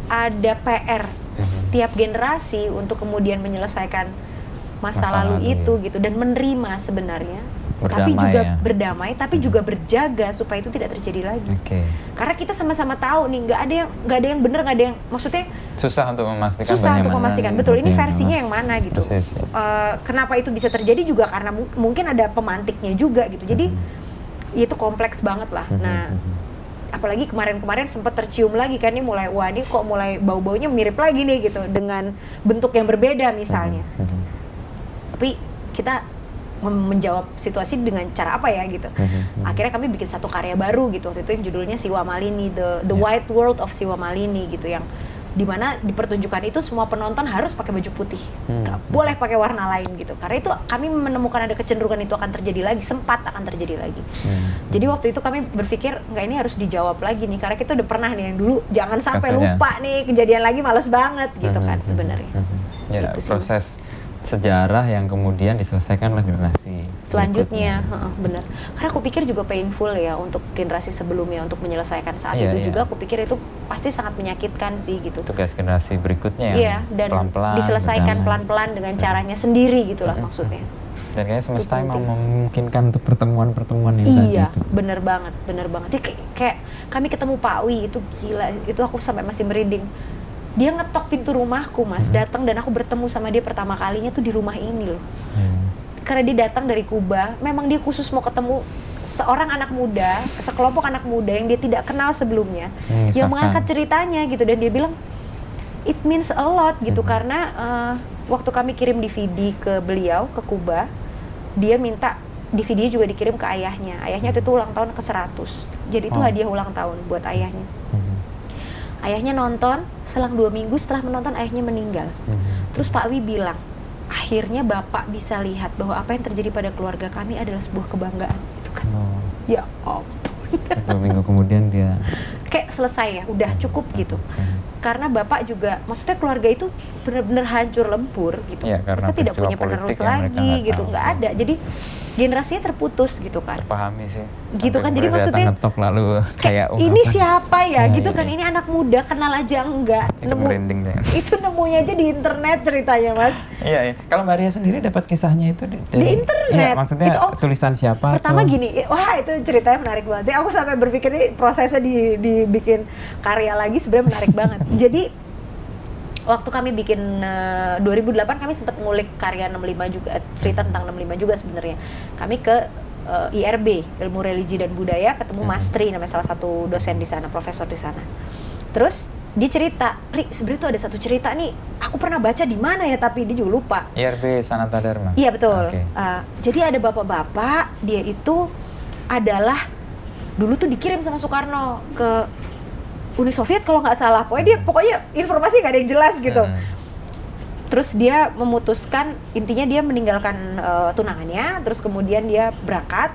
ada PR tiap generasi untuk kemudian menyelesaikan masa lalu itu gitu dan menerima sebenarnya. Tapi juga berdamai, tapi juga berjaga supaya itu tidak terjadi lagi. Karena kita sama-sama tahu nih, nggak ada yang benar, nggak ada yang, maksudnya susah untuk memastikan. Betul, ini versinya yang mana gitu. Kenapa itu bisa terjadi juga karena mungkin ada pemantiknya juga gitu. Jadi itu kompleks banget lah. Nah, apalagi kemarin-kemarin sempat tercium lagi kan, ini mulai kok mulai bau-baunya mirip lagi nih gitu dengan bentuk yang berbeda misalnya. Tapi kita menjawab situasi dengan cara apa ya gitu. Akhirnya kami bikin satu karya baru gitu waktu itu yang judulnya Siwa Malini, The White World of Siwa Malini gitu, yang dimana di pertunjukan itu semua penonton harus pakai baju putih, nggak boleh pakai warna lain gitu. Karena itu kami menemukan ada kecenderungan itu akan terjadi lagi, sempat akan terjadi lagi. Jadi waktu itu kami berpikir nggak, ini harus dijawab lagi nih, karena kita udah pernah nih yang dulu, jangan sampai lupa nih kejadian lagi, males banget gitu kan sebenarnya. Ya, itu proses sejarah yang kemudian diselesaikan oleh generasi selanjutnya. Benar, karena aku pikir juga painful ya untuk generasi sebelumnya untuk menyelesaikan saat itu juga. Aku pikir itu pasti sangat menyakitkan sih gitu. Tugas generasi berikutnya dan pelan-pelan diselesaikan pelan-pelan dengan caranya sendiri gitulah maksudnya. Dan kayaknya semesta emang memungkinkan untuk pertemuan-pertemuan yang tadi itu. Bener banget. Ya, kayak kami ketemu Pak Wi itu gila, itu aku sampai masih merinding. Dia ngetok pintu rumahku, Mas, datang, dan aku bertemu sama dia pertama kalinya tuh di rumah ini loh. Karena dia datang dari Kuba, memang dia khusus mau ketemu seorang anak muda, sekelompok anak muda yang dia tidak kenal sebelumnya, yang mengangkat ceritanya gitu, dan dia bilang it means a lot gitu. Karena waktu kami kirim DVD ke beliau ke Kuba, dia minta DVD juga dikirim ke ayahnya. Ayahnya itu ulang tahun ke-100, jadi itu hadiah ulang tahun buat ayahnya. Ayahnya nonton, selang 2 minggu setelah menonton ayahnya meninggal. Terus Pak Wi bilang, akhirnya Bapak bisa lihat bahwa apa yang terjadi pada keluarga kami adalah sebuah kebanggaan. Itu kan. Ya ampun. 2 minggu kemudian dia kayak selesai ya, udah cukup gitu. Karena Bapak juga, maksudnya keluarga itu benar-benar hancur lebur gitu. Mereka tidak punya penerus lagi gitu, nggak ada. Jadi generasinya terputus gitu kan. Terpahami sih. Gitu kan, jadi maksudnya ngetok lalu kayak ini siapa ya gitu kan, ini anak muda kenal aja enggak. Itu nemunya aja di internet ceritanya, Mas. Iya. Kalau Mbak Ria sendiri dapat kisahnya itu di internet. Iya, maksudnya itu, tulisan siapa? Pertama gini, wah itu ceritanya menarik banget. Aku sampai berpikir ini prosesnya dibikin karya lagi sebenarnya menarik banget. Jadi waktu kami bikin 2008 kami sempat ngulik karya 65 juga, cerita tentang 65 juga sebenarnya. Kami ke IRB, Ilmu Religi dan Budaya, ketemu Mas Tri, namanya salah satu dosen di sana, profesor di sana. Terus dia cerita, Ri, sebenarnya tuh ada satu cerita nih, aku pernah baca di mana ya, tapi dia juga lupa. IRB Sanata Dharma. Iya betul. Jadi ada bapak-bapak, dia itu adalah dulu tuh dikirim sama Soekarno ke Uni Soviet kalau nggak salah. Pokoknya informasi nggak ada yang jelas gitu. Terus dia memutuskan, intinya dia meninggalkan tunangannya, terus kemudian dia berangkat.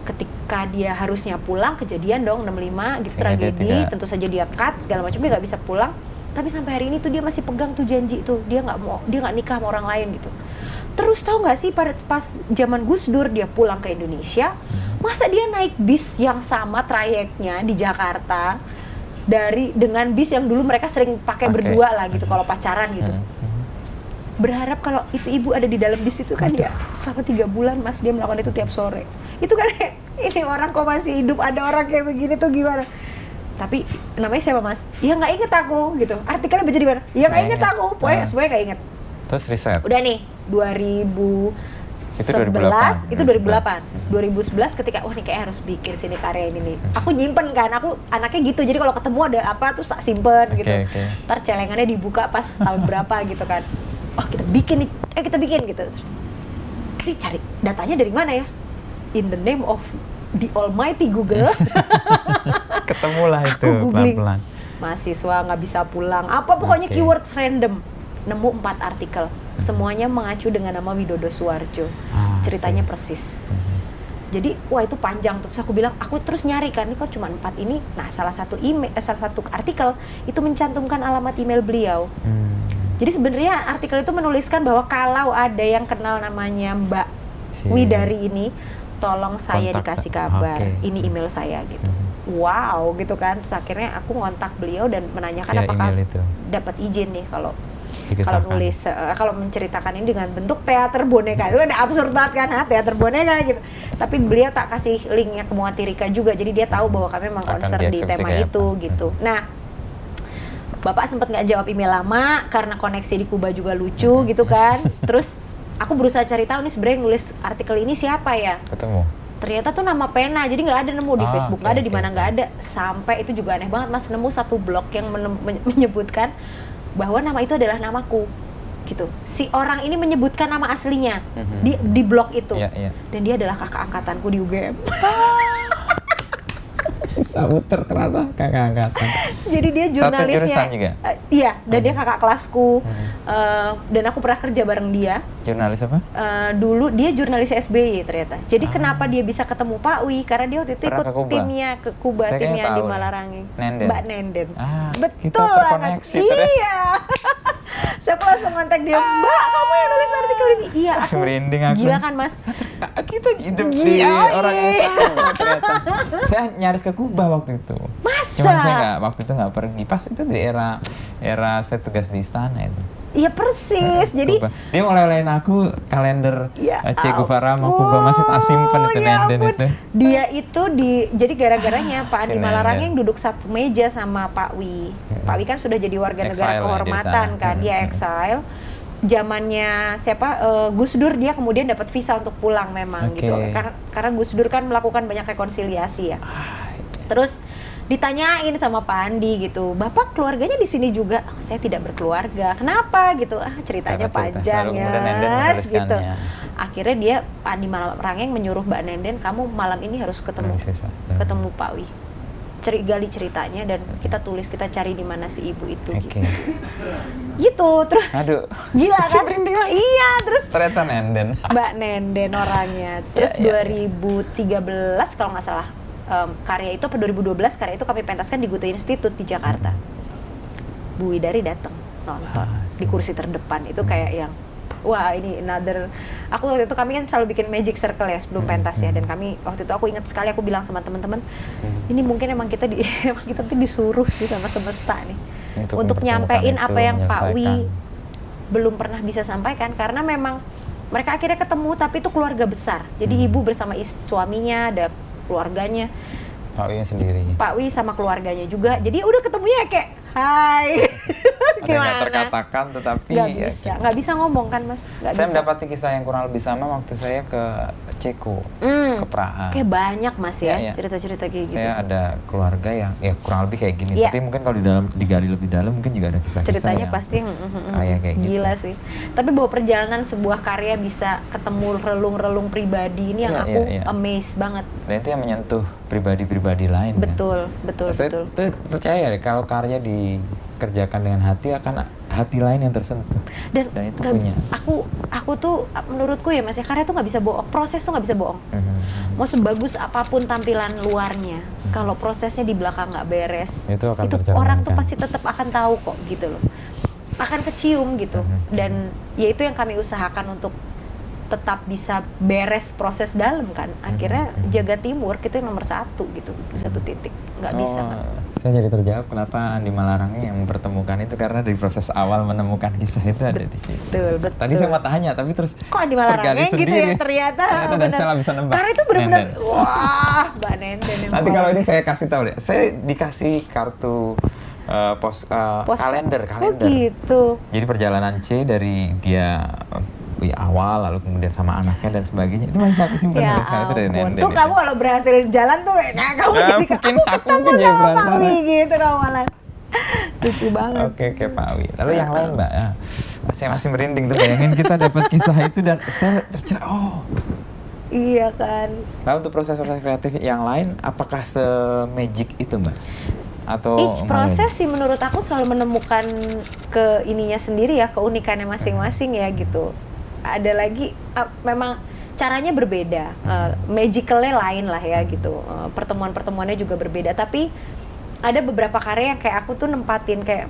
Ketika dia harusnya pulang, kejadian dong 65 gitu, tragedi, tentu saja dia cut segala macam, dia nggak bisa pulang. Tapi sampai hari ini tuh dia masih pegang tuh janji tuh, dia nggak nikah sama orang lain gitu. Terus tahu nggak sih pas zaman Gus Dur dia pulang ke Indonesia, masa dia naik bis yang sama trayeknya di Jakarta dengan bis yang dulu mereka sering pakai berdua lah gitu kalau pacaran gitu. Berharap kalau itu ibu ada di dalam bis itu kan ya selama 3 bulan Mas dia melakukan itu tiap sore. Itu kan ini orang kok masih hidup, ada orang kayak begini tuh gimana? Tapi namanya siapa Mas? Ya nggak inget aku gitu. Artikelnya baca di mana? Ya nggak inget aku. Pokoknya semuanya nggak inget. Terus riset. Udah nih 2011 itu 2008. 2011 ketika wah nih kayak harus bikin sini karya ini nih. Aku nyimpen kan, aku anaknya gitu. Jadi kalau ketemu ada apa terus tak simpen gitu. Ntar celengannya dibuka pas tahun berapa gitu kan. Oh kita bikin nih, kita bikin gitu. Terus cari datanya dari mana ya? In the name of the almighty Google. Ketemulah itu pelan-pelan. Mahasiswa nggak bisa pulang. Apa pokoknya keywords random. Nemu 4 artikel. Semuanya mengacu dengan nama Widodo Suwarjo. Ceritanya persis. Jadi wah itu panjang. Terus aku bilang aku terus nyari kan ini kok cuma 4 ini. Nah salah satu artikel itu mencantumkan alamat email beliau. Jadi sebenarnya artikel itu menuliskan bahwa kalau ada yang kenal namanya Mbak Widari ini, tolong saya dikasih kabar. Ini email saya gitu. Wow gitu kan. Terus akhirnya aku ngontak beliau dan menanyakan apakah dapat izin nih kalau nulis, kalau menceritakan ini dengan bentuk teater boneka. Itu udah absurd banget kan, teater boneka gitu. Tapi beliau tak kasih linknya ke Muatirika juga, jadi dia tahu bahwa kami memang concern di tema itu gitu. Nah, Bapak sempat nggak jawab email lama karena koneksi di Kuba juga lucu gitu kan. Terus aku berusaha cari tahu nih sebenarnya nulis artikel ini siapa ya. Ketemu. Ternyata tuh nama pena, jadi nggak ada nemu di Facebook, nggak ada di mana nggak ada. Sampai itu juga aneh banget Mas, nemu satu blog yang menyebutkan bahwa nama itu adalah namaku gitu. Si orang ini menyebutkan nama aslinya di blog itu. Dan dia adalah kakak angkatanku di UGM. Sabuter ternyata kakak angkatan. Jadi dia jurnalisnya. Satu jurusan juga? Iya, dan dia kakak kelasku. Dan aku pernah kerja bareng dia. Jurnalis apa? Dulu dia jurnalis SBY ternyata. Jadi kenapa dia bisa ketemu Pak Wi? Karena dia waktu itu ikut timnya ke Kuba, timnya di Malarangi. Mbak Nenden. Betul banget. Iya. Saya langsung kontak dia, Mbak, kamu yang nulis artikel ini? Iya, aku. Merinding aku. Gila kan Mas? Kita hidup di orang yang sama ternyata. Saya nyaris ke Kuba waktu itu. Masa? Cuman saya waktu itu nggak pergi. Pas itu di era saya tugas di istana itu. Iya persis. Jadi dia oleh-olehin aku kalender Che Guevara sama Kuba, masih tak simpen itu Nenden itu. Dia itu jadi gara-garanya Pak Andi Malarangi yang duduk satu meja sama Pak Wi. Pak Wi kan sudah jadi warga negara kehormatan kan, dia exile. Zamannya Gus Dur, dia kemudian dapat visa untuk pulang memang gitu. Karena Gus Dur kan melakukan banyak rekonsiliasi ya. Terus ditanyain sama Pak Andi gitu, Bapak keluarganya di sini juga? Saya tidak berkeluarga. Kenapa gitu? Ceritanya panjang ya, gitu. Akhirnya dia Pak Andi Malarangi menyuruh Mbak Nenden, kamu malam ini harus ketemu Pak Wi. Gali ceritanya dan kita tulis, kita cari di mana si ibu itu gitu. Terus gila kan? Iya, terus ternyata Nenden. Mbak Nenden orangnya. Terus 2013 kalau nggak salah karya itu, 2012 karya itu kami pentaskan di Goethe Institute di Jakarta. Bu Widari datang nonton di kursi terdepan. Itu kayak yang wah ini another. Aku waktu itu kami kan selalu bikin magic circle ya sebelum pentas ya, dan kami waktu itu aku ingat sekali aku bilang sama teman-teman, ini mungkin emang kita tuh disuruh sih sama semesta nih untuk nyampein apa yang Pak Wi belum pernah bisa sampaikan, karena memang mereka akhirnya ketemu tapi itu keluarga besar. Jadi ibu bersama suaminya, ada keluarganya. Pak Wi sendiri. Pak Wi sama keluarganya juga. Jadi udah ketemunya kayak hai. Gimana? Ada terkatakan tetapi nggak bisa ngomong kan Mas. Saya mendapati kisah yang kurang lebih sama waktu saya ke Ceko, ke Praha. Kayak banyak Mas ya cerita-cerita kayak gitu. Saya ada keluarga yang kurang lebih kayak gini. Tapi mungkin kalau digali lebih dalam mungkin juga ada kisah-kisah ceritanya yang pasti kayak gitu. Gila sih. Tapi bahwa perjalanan sebuah karya bisa ketemu relung-relung pribadi ini yang aku amazed banget. Dan itu yang menyentuh pribadi-pribadi lain. Betul. Saya percaya kalau karya dikerjakan dengan hati, akan hati lain yang tersentuh. Dan itu punya. Aku tuh menurutku ya Mas ya, karya tuh nggak bisa bohong, proses tuh nggak bisa bohong. Mau sebagus apapun tampilan luarnya, kalau prosesnya di belakang nggak beres, itu orang tuh pasti tetap akan tahu kok gitu loh, akan kecium gitu. Dan ya itu yang kami usahakan untuk tetap bisa beres proses dalam kan. Akhirnya jaga teamwork itu yang nomor 1 gitu, satu titik. Nggak bisa kan. Saya jadi terjawab kenapa Andi Malarangeng yang mempertemukan itu, karena dari proses awal menemukan kisah itu ada di situ. Betul. Tadi saya mau tanya, tapi terus kok Andi Malarangeng gitu ya ternyata. Dan saya bisa nembak. Karena itu benar-benar wah, Mbak Nenden. Nanti kalau ini saya kasih tahu deh. Saya dikasih kartu kalender. Oh gitu. Jadi perjalanan C dari dia awal, lalu kemudian sama anaknya dan sebagainya, itu masih aku simpan sampai sekarang, itu dari Nenden. Tuh kamu kalau berhasil jalan tuh kamu jadi mungkin aku ketemu sama Pak Wi gitu kamu malah. Lucu banget. Oke, Pak Wi. Lalu yang lain, Mbak, saya masih merinding tuh bayangin kita dapat kisah itu dan saya tercerah, iya kan. Lalu untuk proses-proses kreatif yang lain, apakah se-magic itu, Mbak? Atau each proses sih menurut aku selalu menemukan ke ininya sendiri ya, keunikannya masing-masing ya gitu. Ada lagi memang caranya berbeda, magicalnya lain lah ya gitu, pertemuan-pertemuannya juga berbeda, tapi ada beberapa karya yang kayak aku tuh nempatin kayak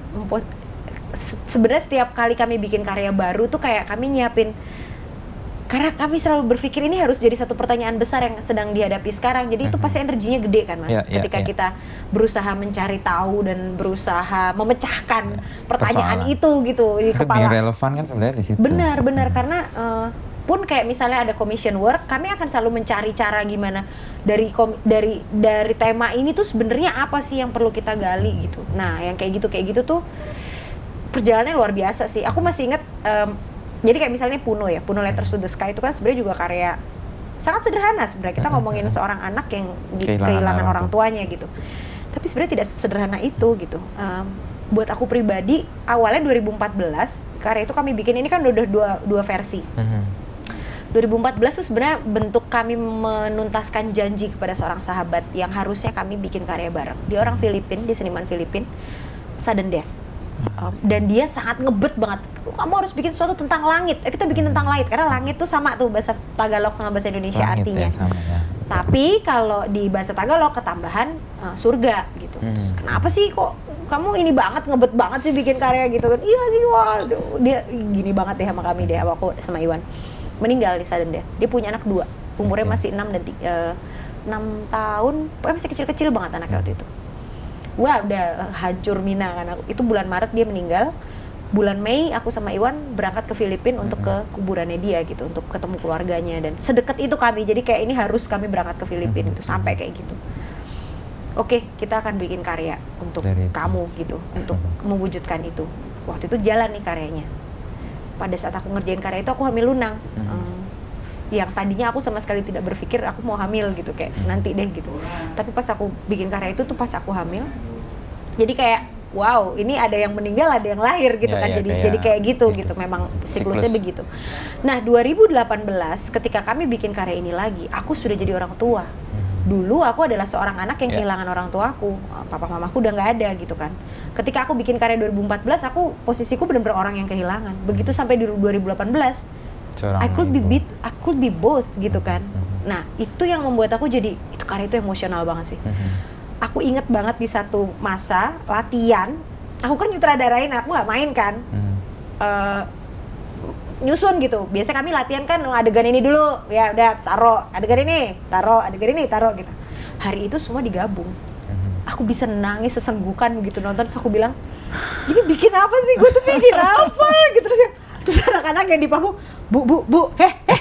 sebenarnya setiap kali kami bikin karya baru tuh kayak kami nyiapin, karena kami selalu berpikir ini harus jadi satu pertanyaan besar yang sedang dihadapi sekarang, jadi itu pasti energinya gede kan Mas, ketika kita berusaha mencari tahu dan berusaha memecahkan pertanyaan itu gitu di kepala. Yang relevan kan sebenarnya di situ. Benar, karena pun kayak misalnya ada commission work, kami akan selalu mencari cara gimana dari tema ini tuh sebenarnya apa sih yang perlu kita gali gitu. Nah, yang kayak gitu tuh perjalanannya luar biasa sih. Aku masih inget jadi kayak misalnya Puno Letters to the Sky itu kan sebenarnya juga karya sangat sederhana sebenarnya. Kita ngomongin seorang anak yang kehilangan orang tuanya gitu. Tapi sebenarnya tidak sederhana itu gitu. Buat aku pribadi, awalnya 2014 karya itu kami bikin, ini kan udah dua versi. 2014 tuh sebenarnya bentuk kami menuntaskan janji kepada seorang sahabat yang harusnya kami bikin karya bareng. Dia orang Filipina, dia seniman Filipina, sudden death. Dan dia sangat ngebet banget, kamu harus bikin sesuatu tentang langit. Kita bikin tentang langit karena langit tuh sama tuh bahasa Tagalog sama bahasa Indonesia langit artinya ya, sama, ya. Tapi kalau di bahasa Tagalog ketambahan surga gitu. Terus, kenapa sih kok kamu ini banget, ngebet banget sih bikin karya gitu kan? Iya nih, waduh, dia gini banget deh sama kami deh, aku sama Iwan. Meninggal di sudden death. Dia punya anak 2, umurnya masih 6 dan 6 tahun, masih kecil-kecil banget anaknya waktu itu. Wah, udah hancur Mina kan aku. Itu bulan Maret dia meninggal. Bulan Mei aku sama Iwan berangkat ke Filipina untuk ke kuburannya dia gitu, untuk ketemu keluarganya, dan sedekat itu kami. Jadi kayak ini harus kami berangkat ke Filipina itu sampai kayak gitu. Oke, kita akan bikin karya untuk kamu gitu, untuk mewujudkan itu. Waktu itu jalan nih karyanya. Pada saat aku ngerjain karya itu aku hamil lunang. Yang tadinya aku sama sekali tidak berpikir aku mau hamil gitu, kayak nanti deh gitu. Tapi pas aku bikin karya itu tuh pas aku hamil, jadi kayak wow, ini ada yang meninggal, ada yang lahir gitu kan. Jadi kayak gitu. Memang siklusnya begitu. Nah, 2018 ketika kami bikin karya ini lagi, aku sudah jadi orang tua. Dulu aku adalah seorang anak yang kehilangan orang tuaku, papa mamaku udah nggak ada gitu kan. Ketika aku bikin karya 2014, aku posisiku benar-benar orang yang kehilangan. Begitu sampai di 2018, I could be both gitu kan. Nah, itu yang membuat aku jadi, itu karya itu emosional banget sih. Aku inget banget di satu masa latihan, aku kan nyutradarain, aku nggak main kan, nyusun gitu. Biasanya kami latihan kan adegan ini dulu, ya udah taruh adegan ini, taruh gitu. Hari itu semua digabung. Aku bisa nangis sesenggukan begitu nonton, terus aku bilang, ini bikin apa sih? Gue tuh bikin apa gitu. Terus anak-anak yang di panggung, bu,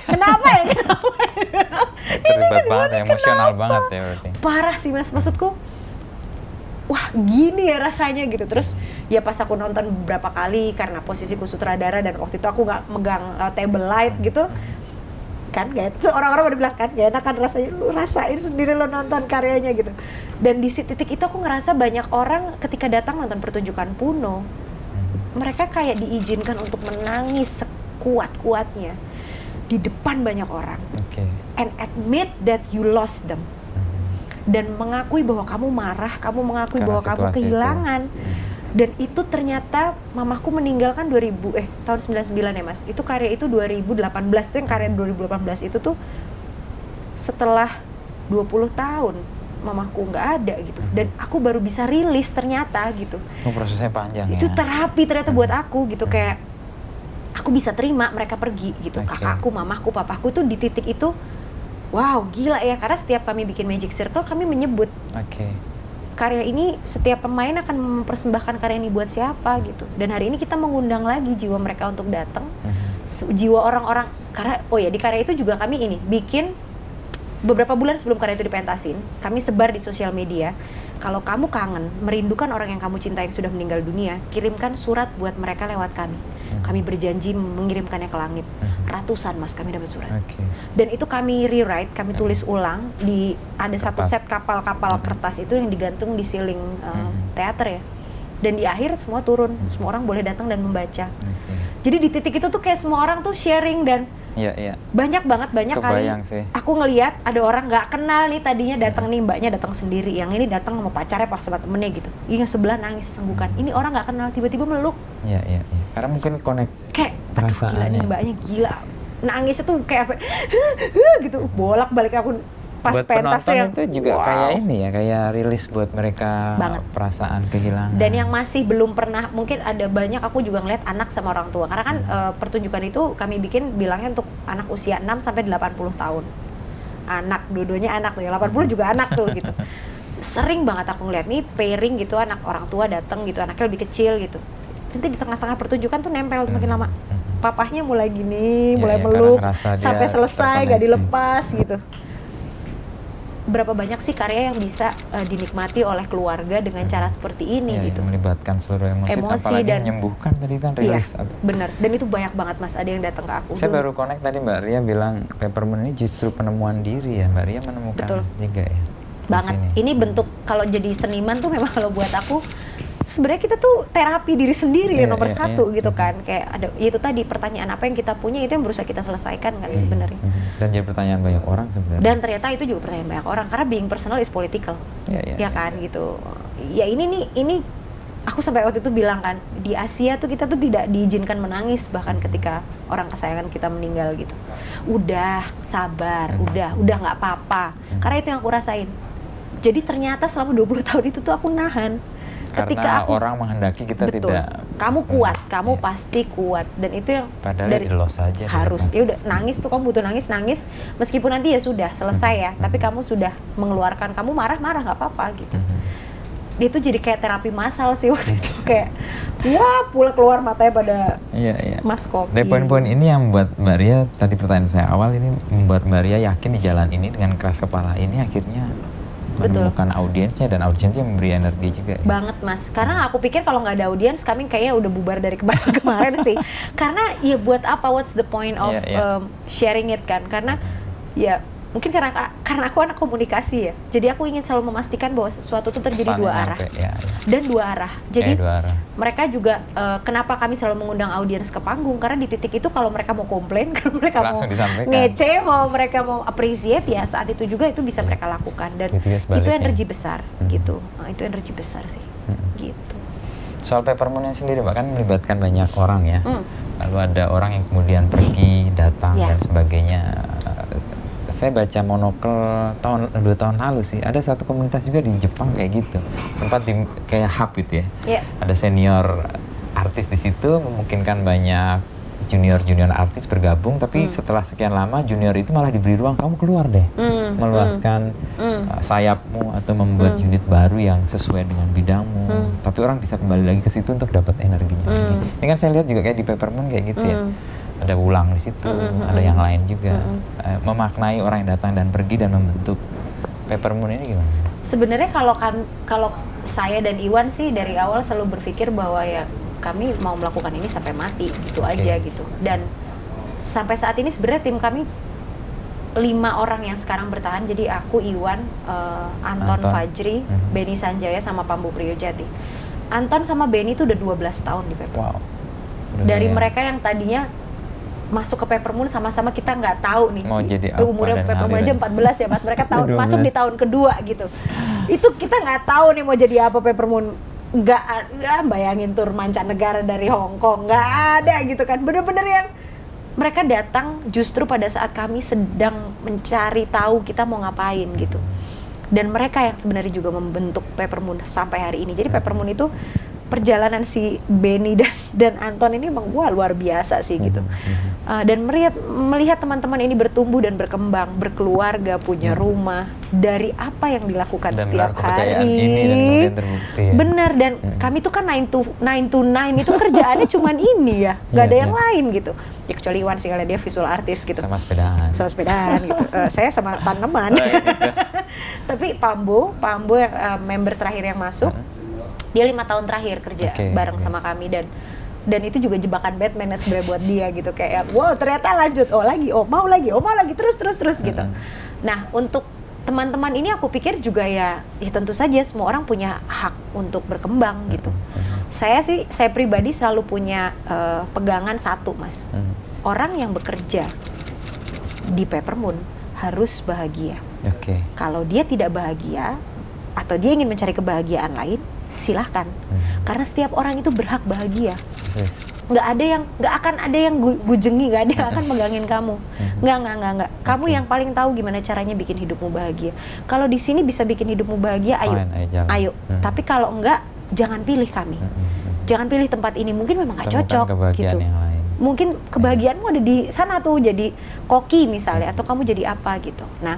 kenapa ya? Terlibat banget, emosional banget ya berarti. Parah sih Mas, maksudku, wah gini ya rasanya gitu. Terus ya pas aku nonton beberapa kali, karena posisiku sutradara dan waktu itu aku nggak megang table light gitu, kan kayak orang-orang pada bilang kan, ya enak kan rasanya, lu rasain sendiri lo nonton karyanya gitu. Dan di titik itu aku ngerasa banyak orang ketika datang nonton pertunjukan Puno, mereka kayak diizinkan untuk menangis sekuat-kuatnya di depan banyak orang, and admit that you lost them, dan mengakui bahwa kamu marah, kamu mengakui bahwa kamu kehilangan. Dan itu ternyata mamaku meninggal kan tahun 99 ya Mas. Itu karya itu 2018, itu yang karya 2018 itu tuh setelah 20 tahun mamaku nggak ada gitu, dan aku baru bisa rilis ternyata gitu. Prosesnya panjang itu ya. Terapi ternyata buat aku gitu, kayak aku bisa terima mereka pergi gitu. Kakakku, mamaku, papaku tuh di titik itu, wow gila ya, karena setiap kami bikin Magic Circle kami menyebut karya ini setiap pemain akan mempersembahkan karya ini buat siapa gitu. Dan hari ini kita mengundang lagi jiwa mereka untuk datang, jiwa orang-orang, karena di karya itu juga kami ini bikin beberapa bulan sebelum karya itu dipentasin, kami sebar di sosial media. Kalau kamu kangen, merindukan orang yang kamu cintai yang sudah meninggal dunia, kirimkan surat buat mereka lewat kami. Kami berjanji mengirimkannya ke langit. Ratusan Mas kami dapat surat. Dan itu kami rewrite, kami tulis ulang di ada satu set kapal-kapal kertas itu yang digantung di ceiling teater ya. Dan di akhir semua turun, semua orang boleh datang dan membaca. Jadi di titik itu tuh kayak semua orang tuh sharing dan banyak kali sih. Aku ngelihat ada orang nggak kenal nih tadinya datang nih, mbaknya datang sendiri, yang ini datang sama pacarnya pas sama temennya gitu, yang sebelah nangis sesenggukan, ini orang nggak kenal tiba-tiba meluk. Karena mungkin connect kayak perasaan gila nih mbaknya, gila nangis itu kayak apa gitu, bolak-balik aku pas buat pentas penonton yang itu juga kayak ini ya, kayak rilis buat mereka banget. Perasaan kehilangan. Dan yang masih belum pernah, mungkin ada banyak, aku juga ngeliat anak sama orang tua, karena kan pertunjukan itu kami bikin bilangnya untuk anak usia 6 sampai 80 tahun. Anak, dua-duanya anak tuh ya, 80 juga anak tuh gitu. Sering banget aku ngeliat nih pairing gitu, anak orang tua datang gitu, anaknya lebih kecil gitu. Nanti di tengah-tengah pertunjukan tuh nempel makin lama. Papahnya mulai gini, mulai meluk sampai selesai gak dilepas gitu. Berapa banyak sih karya yang bisa dinikmati oleh keluarga dengan cara seperti ini gitu. Melibatkan seluruh emosi apalagi dan menyembuhkan tadi kan rilis. Bener, dan itu banyak banget Mas, ada yang datang ke aku. Saya baru connect tadi Mbak Ria bilang Peppermoon ini justru penemuan diri ya. Mbak Ria menemukan juga ya. Banget, ini bentuk, kalau jadi seniman tuh memang kalau buat aku sebenarnya kita tuh terapi diri sendiri nomor satu gitu kan. Kayak ada itu tadi, pertanyaan apa yang kita punya itu yang berusaha kita selesaikan kan sebenarnya. Dan jadi pertanyaan banyak orang sebenarnya. Dan ternyata itu juga pertanyaan banyak orang, karena being personal is political. Ya kan gitu. Ya ini aku sampai waktu itu bilang kan, di Asia tuh kita tuh tidak diizinkan menangis bahkan ketika orang kesayangan kita meninggal gitu. Udah sabar, udah nggak apa-apa. Karena itu yang aku rasain. Jadi ternyata selama 20 tahun itu tuh aku nahan. Ketika orang menghendaki kita tidak, kamu kuat, kamu pasti kuat, dan itu yang padahal dari los saja harus ya udah nangis tuh, kamu butuh nangis meskipun nanti ya sudah selesai ya, tapi kamu sudah mengeluarkan, kamu marah nggak apa-apa gitu. Itu jadi kayak terapi massal sih waktu itu, kayak pulang keluar matanya pada Mas Kopi. Dari poin-poin ini yang membuat Mbak Ria, tadi pertanyaan saya awal ini membuat Mbak Ria yakin di jalan ini dengan keras kepala ini akhirnya menemukan audiensnya, dan audiensnya memberi energi juga ya? Banget Mas, karena aku pikir kalau nggak ada audiens kami kayaknya udah bubar dari kemarin sih. Karena ya buat apa, what's the point of sharing it kan, karena ya mungkin karena aku anak komunikasi ya, jadi aku ingin selalu memastikan bahwa sesuatu itu terjadi dua arah. Dan dua arah, jadi mereka juga kenapa kami selalu mengundang audiens ke panggung, karena di titik itu kalau mereka mau komplain, kalau mereka langsung mau ngece, mereka mau appreciate, ya saat itu juga itu bisa mereka lakukan, dan itu energi besar gitu. Itu energi besar sih gitu. Soal Peppermoon sendiri Mbak, kan melibatkan banyak orang ya, lalu ada orang yang kemudian pergi, datang dan sebagainya. Saya baca Monocle 2 tahun lalu sih, ada satu komunitas juga di Jepang kayak gitu, tempat kayak hub itu ya. Ada senior artis di situ, memungkinkan banyak junior artis bergabung, tapi setelah sekian lama junior itu malah diberi ruang, kamu keluar deh, meluaskan sayapmu atau membuat unit baru yang sesuai dengan bidangmu. Tapi orang bisa kembali lagi ke situ untuk dapat energinya. Ini kan saya lihat juga kayak di Peppermoon kayak gitu ya. Ada Wulang di situ, ada yang lain juga. Memaknai orang yang datang dan pergi dan membentuk Peppermoon ini gimana? Sebenarnya kalau saya dan Iwan sih dari awal selalu berpikir bahwa ya kami mau melakukan ini sampai mati gitu aja gitu. Dan sampai saat ini sebenarnya tim kami 5 orang yang sekarang bertahan. Jadi aku, Iwan, Anton Fajri, Benny Sanjaya sama Pambu Priyojati. Anton sama Benny itu udah 12 tahun di Peppermoon. Dari mereka yang tadinya masuk ke Peppermoon sama-sama, kita nggak tahu nih mau jadi apa, umurnya Peppermoon aja 14 ya Mas, mereka tahun masuk di tahun kedua gitu. Itu kita nggak tahu nih mau jadi apa Peppermoon. Nggak bayangin tur mancanegara dari Hong Kong, nggak ada gitu kan. Bener-bener yang mereka datang justru pada saat kami sedang mencari tahu kita mau ngapain gitu. Dan mereka yang sebenarnya juga membentuk Peppermoon sampai hari ini. Jadi Peppermoon itu perjalanan si Benny dan Anton ini emang wah luar biasa sih gitu. Dan melihat teman-teman ini bertumbuh dan berkembang, berkeluarga, punya rumah dari apa yang dilakukan dan setiap hari. Ini dan kemudian terbukti. Ya? Bener, dan kami tuh kan 9 to 9 itu kerjaannya cuman ini ya, nggak ada yang lain gitu. Ya kecuali Iwan sih, kalau dia visual artist gitu. Sama sepedaan gitu. Saya sama tanaman. Tapi Pambo yang member terakhir yang masuk, dia 5 tahun terakhir kerja bareng sama kami, dan itu juga jebakan Batman sebenarnya buat dia gitu, kayak wow ternyata lanjut, mau lagi terus gitu. Nah, untuk teman-teman ini aku pikir juga ya tentu saja semua orang punya hak untuk berkembang gitu. Saya pribadi selalu punya pegangan satu, Mas. Orang yang bekerja di Peppermoon harus bahagia. Kalau dia tidak bahagia atau dia ingin mencari kebahagiaan lain, silahkan. Karena setiap orang itu berhak bahagia. Nggak akan ada yang gujengi, nggak ada yang akan megangin kamu. Nggak. Kamu yang paling tahu gimana caranya bikin hidupmu bahagia. Kalau di sini bisa bikin hidupmu bahagia, ayo. Tapi kalau enggak, jangan pilih kami. Jangan pilih tempat ini. Mungkin memang nggak cocok gitu. Mungkin kebahagiaanmu ada di sana tuh, jadi koki misalnya, atau kamu jadi apa gitu. Nah,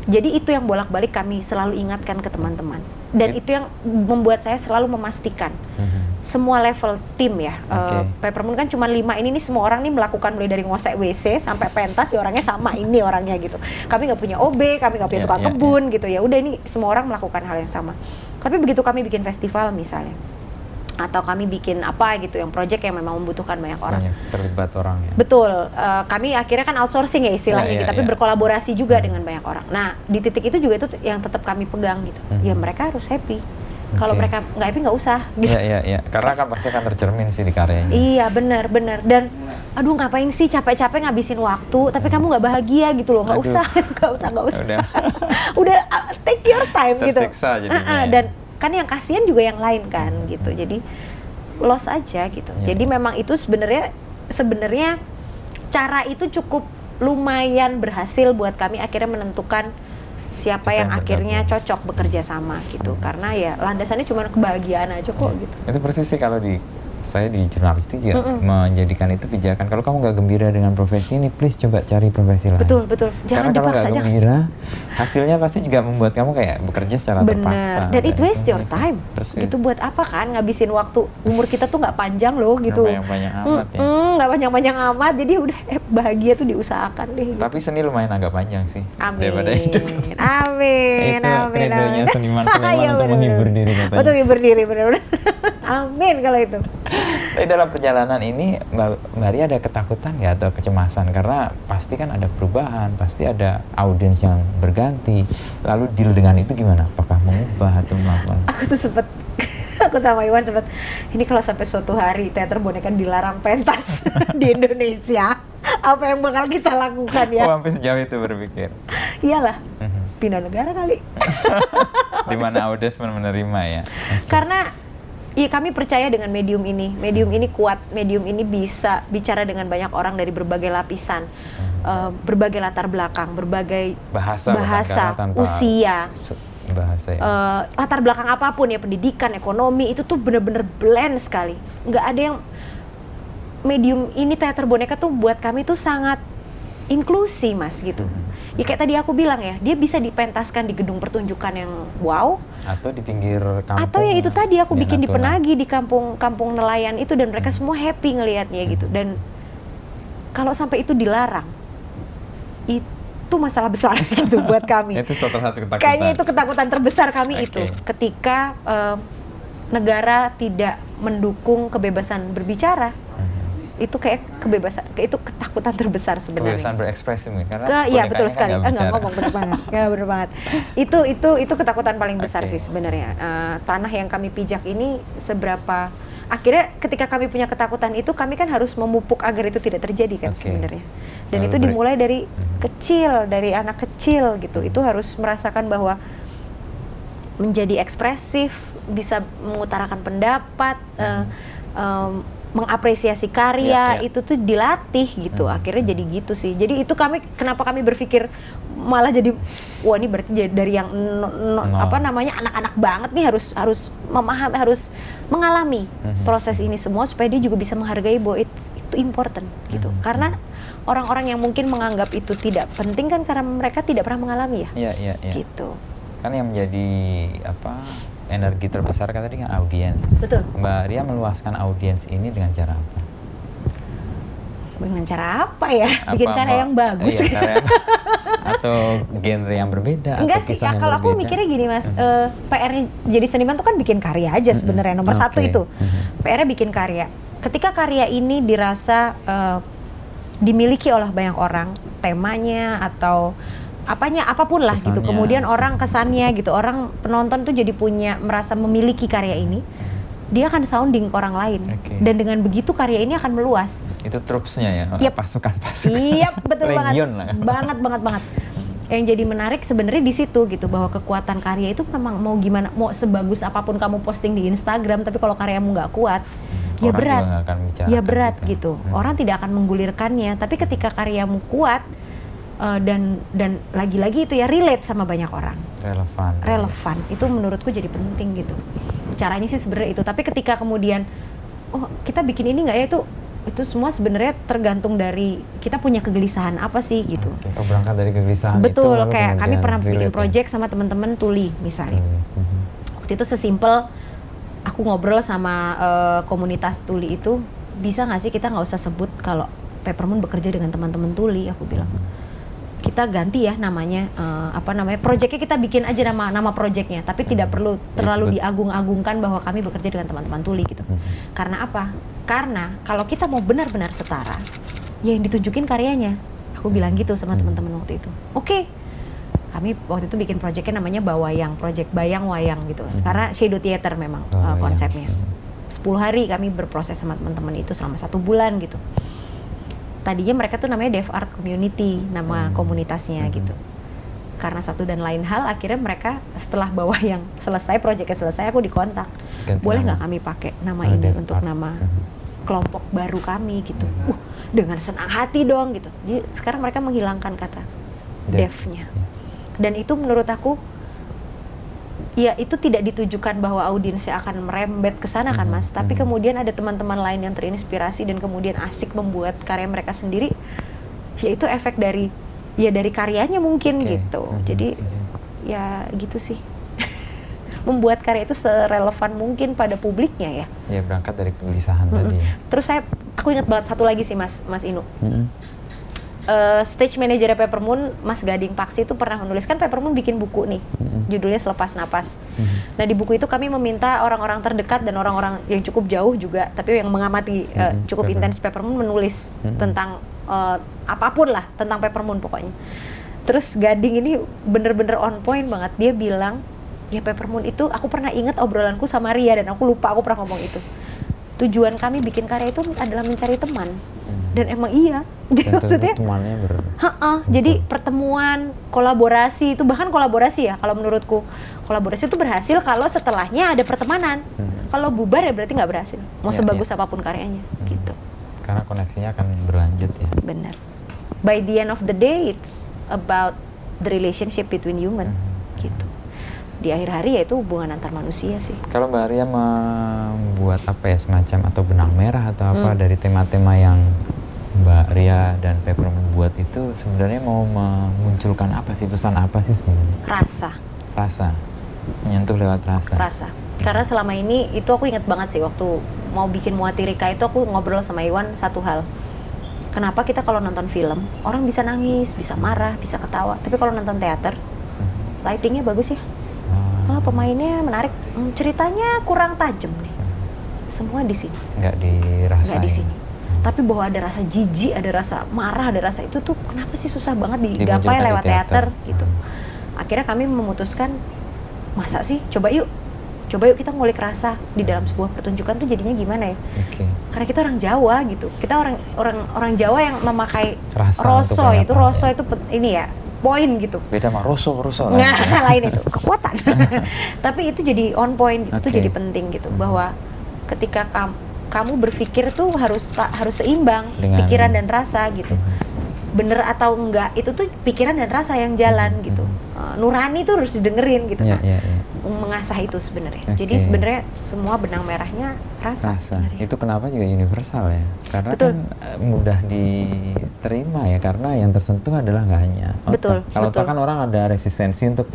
jadi itu yang bolak-balik kami selalu ingatkan ke teman-teman. Dan itu yang membuat saya selalu memastikan semua level tim ya. Peppermoon kan cuma 5 ini nih, semua orang nih melakukan mulai dari ngosek WC sampai pentas, ya orangnya sama ini orangnya gitu. Kami nggak punya OB, kami nggak punya tukang kebun gitu ya. Udah, ini semua orang melakukan hal yang sama. Tapi begitu kami bikin festival misalnya, atau kami bikin apa gitu, yang project yang memang membutuhkan banyak orang. Terlibat orang ya. Betul, kami akhirnya kan outsourcing ya istilahnya, tapi berkolaborasi juga dengan banyak orang. Nah, di titik itu juga itu yang tetap kami pegang gitu. Ya mereka harus happy. Kalau mereka nggak happy nggak usah gitu. Iya. Karena kan pasti akan tercermin sih di karyanya. Iya, benar. Dan aduh, ngapain sih capek-capek ngabisin waktu tapi kamu nggak bahagia gitu loh. Nggak usah. Udah take your time gitu. Tersiksa jadinya. Dan kan yang kasihan juga yang lain kan gitu. Jadi loss aja gitu. Jadi memang itu sebenarnya cara itu cukup lumayan berhasil buat kami akhirnya menentukan siapa yang akhirnya cocok bekerja sama gitu. Karena ya landasannya cuma kebahagiaan aja kok gitu. Itu persis sih, kalau saya di jurnalistik juga menjadikan itu pijakan. Kalau kamu nggak gembira dengan profesi ini, please coba cari profesi lain. Betul. Jangan karena dipaksa. Kalau nggak gembira, hasilnya pasti juga membuat kamu kayak bekerja secara terpaksa. Dan it waste your time. Itu buat apa kan ngabisin waktu? Umur kita tuh nggak panjang loh gitu. Panjang-panjang amat ya. Nggak panjang-panjang amat. Jadi udah bahagia tuh diusahakan deh. Gitu. Tapi seni lumayan agak panjang sih. Amin. Daripada hidup. Amin. Itu kredonya seniman untuk menghibur diri katanya. Betul, menghibur diri benar-benar. Amin kalau itu. Tapi dalam perjalanan ini Mbak Ria ada ketakutan nggak atau kecemasan? Karena pasti kan ada perubahan, pasti ada audiens yang berganti. Lalu deal dengan itu gimana? Apakah mengubah atau melakukan? Aku sama Iwan sempet, ini kalau sampai suatu hari teater boneka dilarang pentas di Indonesia, apa yang bakal kita lakukan ya? Sampai sejauh itu berpikir? Iyalah, pindah negara kali. Di mana audiens menerima ya? Karena ya kami percaya dengan medium ini kuat, medium ini bisa bicara dengan banyak orang dari berbagai lapisan, berbagai latar belakang, berbagai bahasa usia, latar belakang apapun ya, pendidikan, ekonomi, itu tuh bener-bener blend sekali. Nggak ada yang, medium ini teater boneka tuh buat kami tuh sangat inklusi, Mas, gitu. Ya kayak tadi aku bilang ya, dia bisa dipentaskan di gedung pertunjukan yang wow, atau di pinggir kampung, atau yang itu tadi aku bikin di Penagi, di kampung nelayan itu, dan mereka semua happy ngelihatnya gitu. Dan kalau sampai itu dilarang, itu masalah besar gitu buat kami. Itu satu ketakutan. Kayaknya itu ketakutan terbesar kami itu, ketika negara tidak mendukung kebebasan berbicara. Itu kayak kebebasan, itu ketakutan terbesar sebenarnya. Kebebasan berekspresi mungkin, karena iya betul sekali. Enggak ngomong, bener banget. Ya bener banget. Itu ketakutan paling besar sih sebenarnya. Tanah yang kami pijak ini seberapa, akhirnya ketika kami punya ketakutan itu, kami kan harus memupuk agar itu tidak terjadi kan sebenarnya. Dan itu dimulai dari kecil, dari anak kecil gitu. Itu harus merasakan bahwa menjadi ekspresif, bisa mengutarakan pendapat, mengapresiasi karya Iya. itu tuh dilatih gitu. Akhirnya jadi gitu sih. Jadi itu kenapa kami berpikir malah jadi wah ini berarti dari yang apa namanya anak-anak banget nih harus memahami, harus mengalami proses ini semua supaya dia juga bisa menghargai bahwa itu important gitu. Karena orang-orang yang mungkin menganggap itu tidak penting kan karena mereka tidak pernah mengalami ya. Iya. Gitu. Kan yang menjadi energi terbesar kan tadi kan audiens. Betul. Mbak Ria meluaskan audiens ini dengan cara apa? Dengan cara apa ya? Bikin karya yang bagus. Iya, karya atau genre yang berbeda. Enggak sih, ya kalau aku mikirnya gini Mas, PR-nya jadi seniman tuh kan bikin karya aja sebenarnya nomor satu itu. PR-nya bikin karya. Ketika karya ini dirasa dimiliki oleh banyak orang, temanya atau apapun lah kesannya. gitu. Kemudian orang kesannya gitu, orang penonton tuh jadi merasa memiliki karya ini. Dia akan sounding ke orang lain. Dan dengan begitu karya ini akan meluas. Itu troops-nya ya, Yep. pasukan-pasukan. Iya, betul banget. Legion lah. Banget. Yang jadi menarik sebenarnya di situ gitu, bahwa kekuatan karya itu memang mau gimana, mau sebagus apapun kamu posting di Instagram, tapi kalau karyamu nggak kuat, ya Orang berat. juga akan bicarakan Ya berat juga. gitu. Orang tidak akan menggulirkannya, tapi ketika karyamu kuat dan lagi-lagi itu ya relate sama banyak orang. Relevan. Itu menurutku jadi penting gitu. Caranya sih sebenarnya itu, tapi ketika kemudian oh kita bikin ini nggak ya, itu semua sebenarnya tergantung dari kita punya kegelisahan apa sih gitu. Oh, berangkat dari kegelisahan Betul, itu, lalu kayak kami kemudian pernah bikin relate ya? project sama teman-teman tuli misalnya. Waktu itu sesimpel aku ngobrol sama komunitas tuli itu, bisa nggak sih kita nggak usah sebut kalau Peppermoon bekerja dengan teman-teman tuli, aku bilang. Kita ganti ya namanya, projectnya kita bikin aja nama projectnya, tapi tidak perlu terlalu diagung-agungkan bahwa kami bekerja dengan teman-teman tuli gitu. Karena apa? Karena kalau kita mau benar-benar setara, ya yang ditunjukin karyanya. Aku bilang gitu sama teman-teman waktu itu. Oke. Kami waktu itu bikin projectnya namanya Bawayang, project bayang-wayang gitu. Karena shadow theater memang konsepnya. 10 hari kami berproses sama teman-teman itu selama 1 bulan gitu. Tadinya mereka tuh namanya Dev Art Community, nama komunitasnya gitu. Karena satu dan lain hal, akhirnya mereka setelah Bawayang selesai, proyeknya selesai, aku dikontak. Boleh nggak kami pakai nama ini untuk nama kelompok baru kami gitu. Dengan senang hati dong gitu. Jadi sekarang mereka menghilangkan kata Dev-nya. Dan itu menurut aku, ya itu tidak ditujukan bahwa audiensnya akan merembet ke sana kan Mas, tapi kemudian ada teman-teman lain yang terinspirasi dan kemudian asik membuat karya mereka sendiri, ya itu efek dari karyanya mungkin gitu. Jadi ya gitu sih. Membuat karya itu serelevan mungkin pada publiknya ya. Ya berangkat dari kegelisahan tadi. Terus aku ingat banget satu lagi sih Mas Inu. Stage manager Peppermoon, Mas Gading Paksi itu pernah menuliskan, Peppermoon bikin buku nih, judulnya Selepas Napas. Nah di buku itu kami meminta orang-orang terdekat dan orang-orang yang cukup jauh juga, tapi yang mengamati cukup intens Peppermoon menulis tentang apapun lah, tentang Peppermoon pokoknya. Terus Gading ini bener-bener on point banget, dia bilang, ya Peppermoon itu, aku pernah ingat obrolanku sama Ria dan aku lupa aku pernah ngomong itu. Tujuan kami bikin karya itu adalah mencari teman. Dan emang iya. Jadi maksudnya temannya jadi pertemuan, kolaborasi itu, bahkan kolaborasi ya kalau menurutku kolaborasi itu berhasil kalau setelahnya ada pertemanan. Kalau bubar ya berarti nggak berhasil. Mau sebagus apapun karyanya gitu. Karena koneksinya akan berlanjut ya. Benar. By the end of the day it's about the relationship between human gitu. Di akhir hari ya itu hubungan antar manusia sih. Kalau Mbak Ria membuat apa ya, semacam atau benang merah atau apa dari tema-tema yang Mbak Ria dan Peppermoon buat itu, sebenarnya mau memunculkan apa sih, pesan apa sih sebenarnya? Rasa, menyentuh lewat rasa. Karena selama ini itu aku inget banget sih, waktu mau bikin Muatirika itu aku ngobrol sama Iwan satu hal. Kenapa kita kalau nonton film orang bisa nangis, bisa marah, bisa ketawa, tapi kalau nonton teater lightingnya bagus ya, pemainnya menarik, ceritanya kurang tajam nih. Semua di sini. Nggak dirasain. Nggak di sini. Tapi bahwa ada rasa jijik, ada rasa marah, ada rasa itu tuh kenapa sih susah banget digapai lewat teater gitu. Akhirnya kami memutuskan, masa sih, coba yuk kita ngulik rasa di dalam sebuah pertunjukan tuh jadinya gimana ya? Karena kita orang Jawa gitu, kita orang Jawa yang memakai roso itu ini ya, poin gitu. Beda sama roso nah, lain itu kekuatan. Tapi itu jadi on point gitu, itu jadi penting gitu, bahwa ketika kamu berpikir tuh harus seimbang Dengan- pikiran dan rasa gitu. Bener atau enggak itu tuh pikiran dan rasa yang jalan gitu. Nurani tuh harus didengerin gitu Iya, kan. iya, iya. Mengasah itu sebenarnya. Oke. Jadi sebenarnya semua benang merahnya rasa Rasa sebenarnya. itu kenapa juga universal ya, karena Betul. kan mudah diterima ya, karena yang tersentuh adalah nggak hanya otak. Betul, Kalau otak betul. kan orang ada resistensi untuk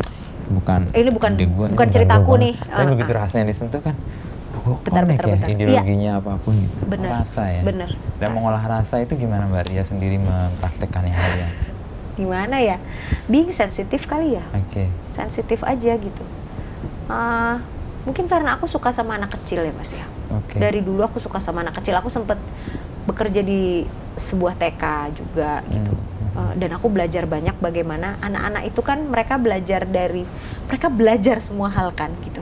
Ini bukan ide gua, bukan ini ceritaku gua nih. banget. Tapi begitu rasa yang disentuh kan, Bentar, connect bentar, ya bentar. ideologinya apapun gitu. Bener, Rasa ya. bener. Dan Rasa. mengolah rasa itu gimana Mbak Ria sendiri mempraktekannya hal Gimana ya? Being sensitif kali ya. Oke. Sensitif aja gitu. Mungkin karena aku suka sama anak kecil ya Mas ya. Oke. Dari dulu aku suka sama anak kecil. Aku sempet bekerja di sebuah TK juga gitu. Dan aku belajar banyak bagaimana anak-anak itu kan mereka belajar semua hal kan gitu.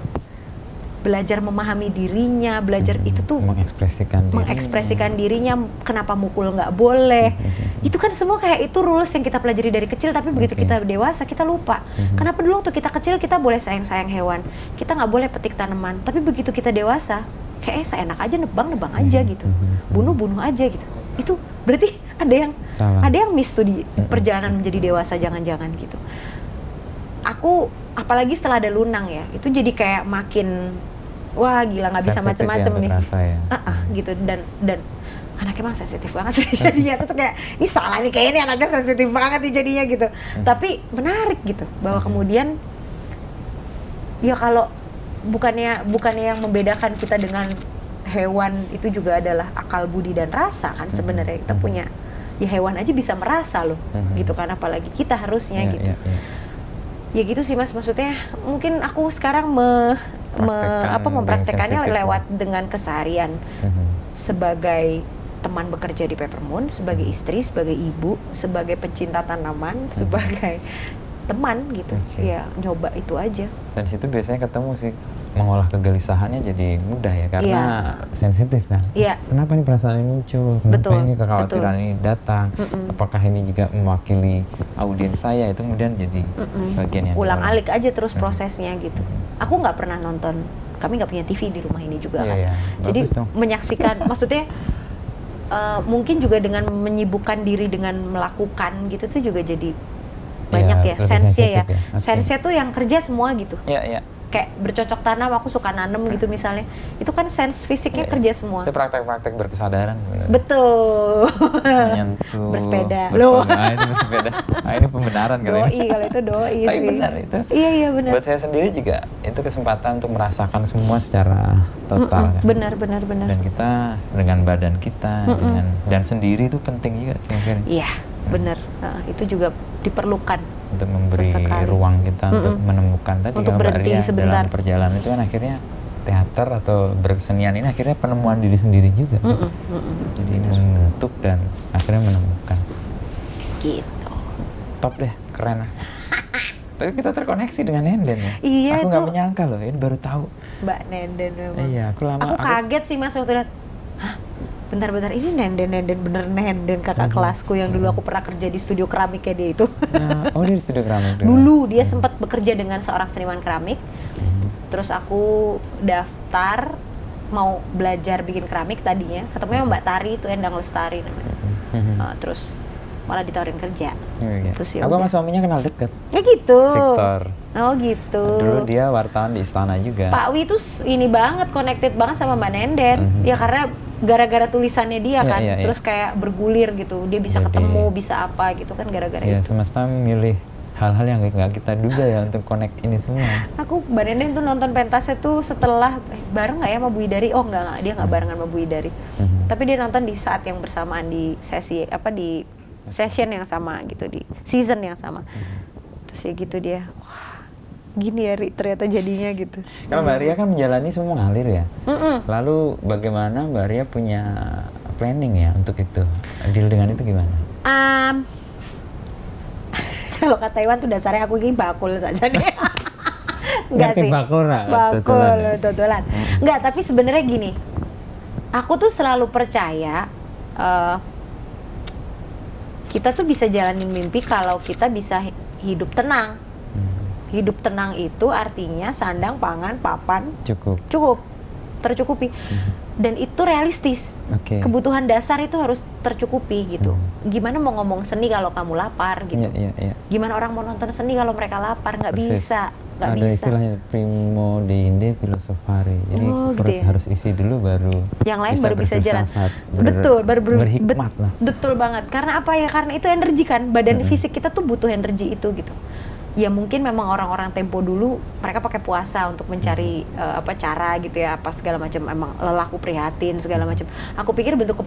Belajar memahami dirinya, belajar itu tuh mengekspresikan dirinya, kenapa mukul nggak boleh. Itu kan semua kayak itu rules yang kita pelajari dari kecil, tapi begitu kita dewasa kita lupa. Kenapa dulu waktu kita kecil kita boleh sayang-sayang hewan, kita nggak boleh petik tanaman, tapi begitu kita dewasa kayak seenak aja nebang aja gitu, bunuh aja gitu. Itu berarti ada yang miss tuh di perjalanan menjadi dewasa, jangan-jangan gitu. Aku apalagi setelah ada Lunang ya, itu jadi kayak makin wah gila, nggak bisa macem-macem nih. Ya. Gitu dan anaknya emang sensitif banget sih jadinya tuh kayak ini salah nih, kayaknya ini anaknya sensitif banget nih jadinya gitu. Tapi menarik gitu bahwa kemudian ya kalau bukannya yang membedakan kita dengan hewan itu juga adalah akal budi dan rasa kan sebenarnya. Kita punya ya hewan aja bisa merasa loh gitu kan, apalagi kita harusnya gitu. Ya gitu sih Mas, maksudnya mungkin aku sekarang mempraktekannya lewat dengan keseharian sebagai teman bekerja di Peppermoon, sebagai istri, sebagai ibu, sebagai pencinta tanaman, sebagai teman gitu. Ya nyoba itu aja. Dan situ biasanya ketemu sih, mengolah kegelisahannya jadi mudah ya, karena sensitif kan. Iya. Kenapa nih perasaan ini muncul? Kenapa ini kekhawatiran ini datang? Apakah ini juga mewakili audiens saya? Itu kemudian jadi bagian yang ulang alik aja terus prosesnya gitu. Aku nggak pernah nonton, kami nggak punya TV di rumah ini juga kan. Jadi menyaksikan, maksudnya mungkin juga dengan menyibukkan diri dengan melakukan gitu tuh juga jadi banyak ya sense-nya ya. Sense-nya tuh yang kerja semua gitu. Iya. Kayak bercocok tanam, aku suka nanem gitu misalnya, itu kan sense fisiknya kerja semua. Itu praktek-praktek berkesadaran. Betul. Menyentuh. Bersepeda. Loh. Ini bersepeda. Ini pembenaran kali doi, ini. kalau itu doi Tapi sih. benar itu. Iya benar. Buat saya sendiri juga itu kesempatan untuk merasakan semua secara total. Kan? Benar. Dan kita dengan badan kita, dan sendiri itu penting juga sih akhirnya. Iya, benar. Itu juga diperlukan untuk memberi sesekali ruang kita untuk menemukan tadi untuk Mbak berhenti Ria, sebentar. dalam perjalanan itu kan akhirnya teater atau berkesenian ini akhirnya penemuan diri sendiri juga. Jadi membentuk dan akhirnya menemukan. Gitu. Top deh, keren. Tapi kita terkoneksi dengan Nenden ya. Iya, aku nggak itu menyangka loh, ini baru tahu. Mbak Nenden memang. Iya, aku kaget sih Mas waktu lihat. Hah? Bentar, ini Nenden bener Nenden kakak kelasku yang dulu aku pernah kerja di studio keramiknya dia itu. Nah, dia di studio keramik dulu dia sempat bekerja dengan seorang seniman keramik. Terus aku daftar mau belajar bikin keramik tadinya, ketemunya Mbak Tari itu, Endang Lestari namanya. Terus malah ditawarin kerja. Terus ya aku sama suaminya kenal deket. Ya gitu. Victor. Oh gitu. Dulu dia wartawan di Istana juga. Pak Wi tuh ini banget, connected banget sama Mbak Nenden. Ya karena gara-gara tulisannya dia kan, terus kayak bergulir gitu. Dia bisa ketemu, bisa apa gitu kan gara-gara itu. Semesta memilih hal-hal yang nggak kita duga ya untuk connect ini semua. Aku Mbak Nenden tuh nonton pentasnya tuh setelah bareng nggak ya sama Bu Idari? Oh enggak, dia nggak barengan sama Bu Idari. Tapi dia nonton di saat yang bersamaan, di sesi di session yang sama gitu, di season yang sama. Terus ya gitu dia, wah gini ya Ri, ternyata jadinya gitu. Kalau Mbak Ria kan menjalani semua ngalir ya. Lalu bagaimana Mbak Ria punya planning ya untuk itu? Deal dengan itu gimana? Kalau kata Iwan tuh dasarnya aku ini bakul saja nih. Enggak sih. Bakul tutulan. Enggak, tapi sebenarnya gini. Aku tuh selalu percaya kita tuh bisa jalanin mimpi kalau kita bisa hidup tenang. Hidup tenang itu artinya sandang, pangan, papan cukup, tercukupi. dan itu realistis. Kebutuhan dasar itu harus tercukupi gitu. Gimana mau ngomong seni kalau kamu lapar gitu? Gimana orang mau nonton seni kalau mereka lapar? Nggak bisa. Ada istilahnya primo deinde filosofare. Jadi perut gitu ya? harus isi dulu baru yang lain baru bisa jalan. Baru berhikmat lah. Betul banget. Karena apa ya? Karena itu energi kan. Badan fisik kita tuh butuh energi itu gitu. Ya mungkin memang orang-orang tempo dulu mereka pakai puasa untuk mencari cara gitu ya, apa segala macam, emang lelaku prihatin segala macam. Aku pikir bentuk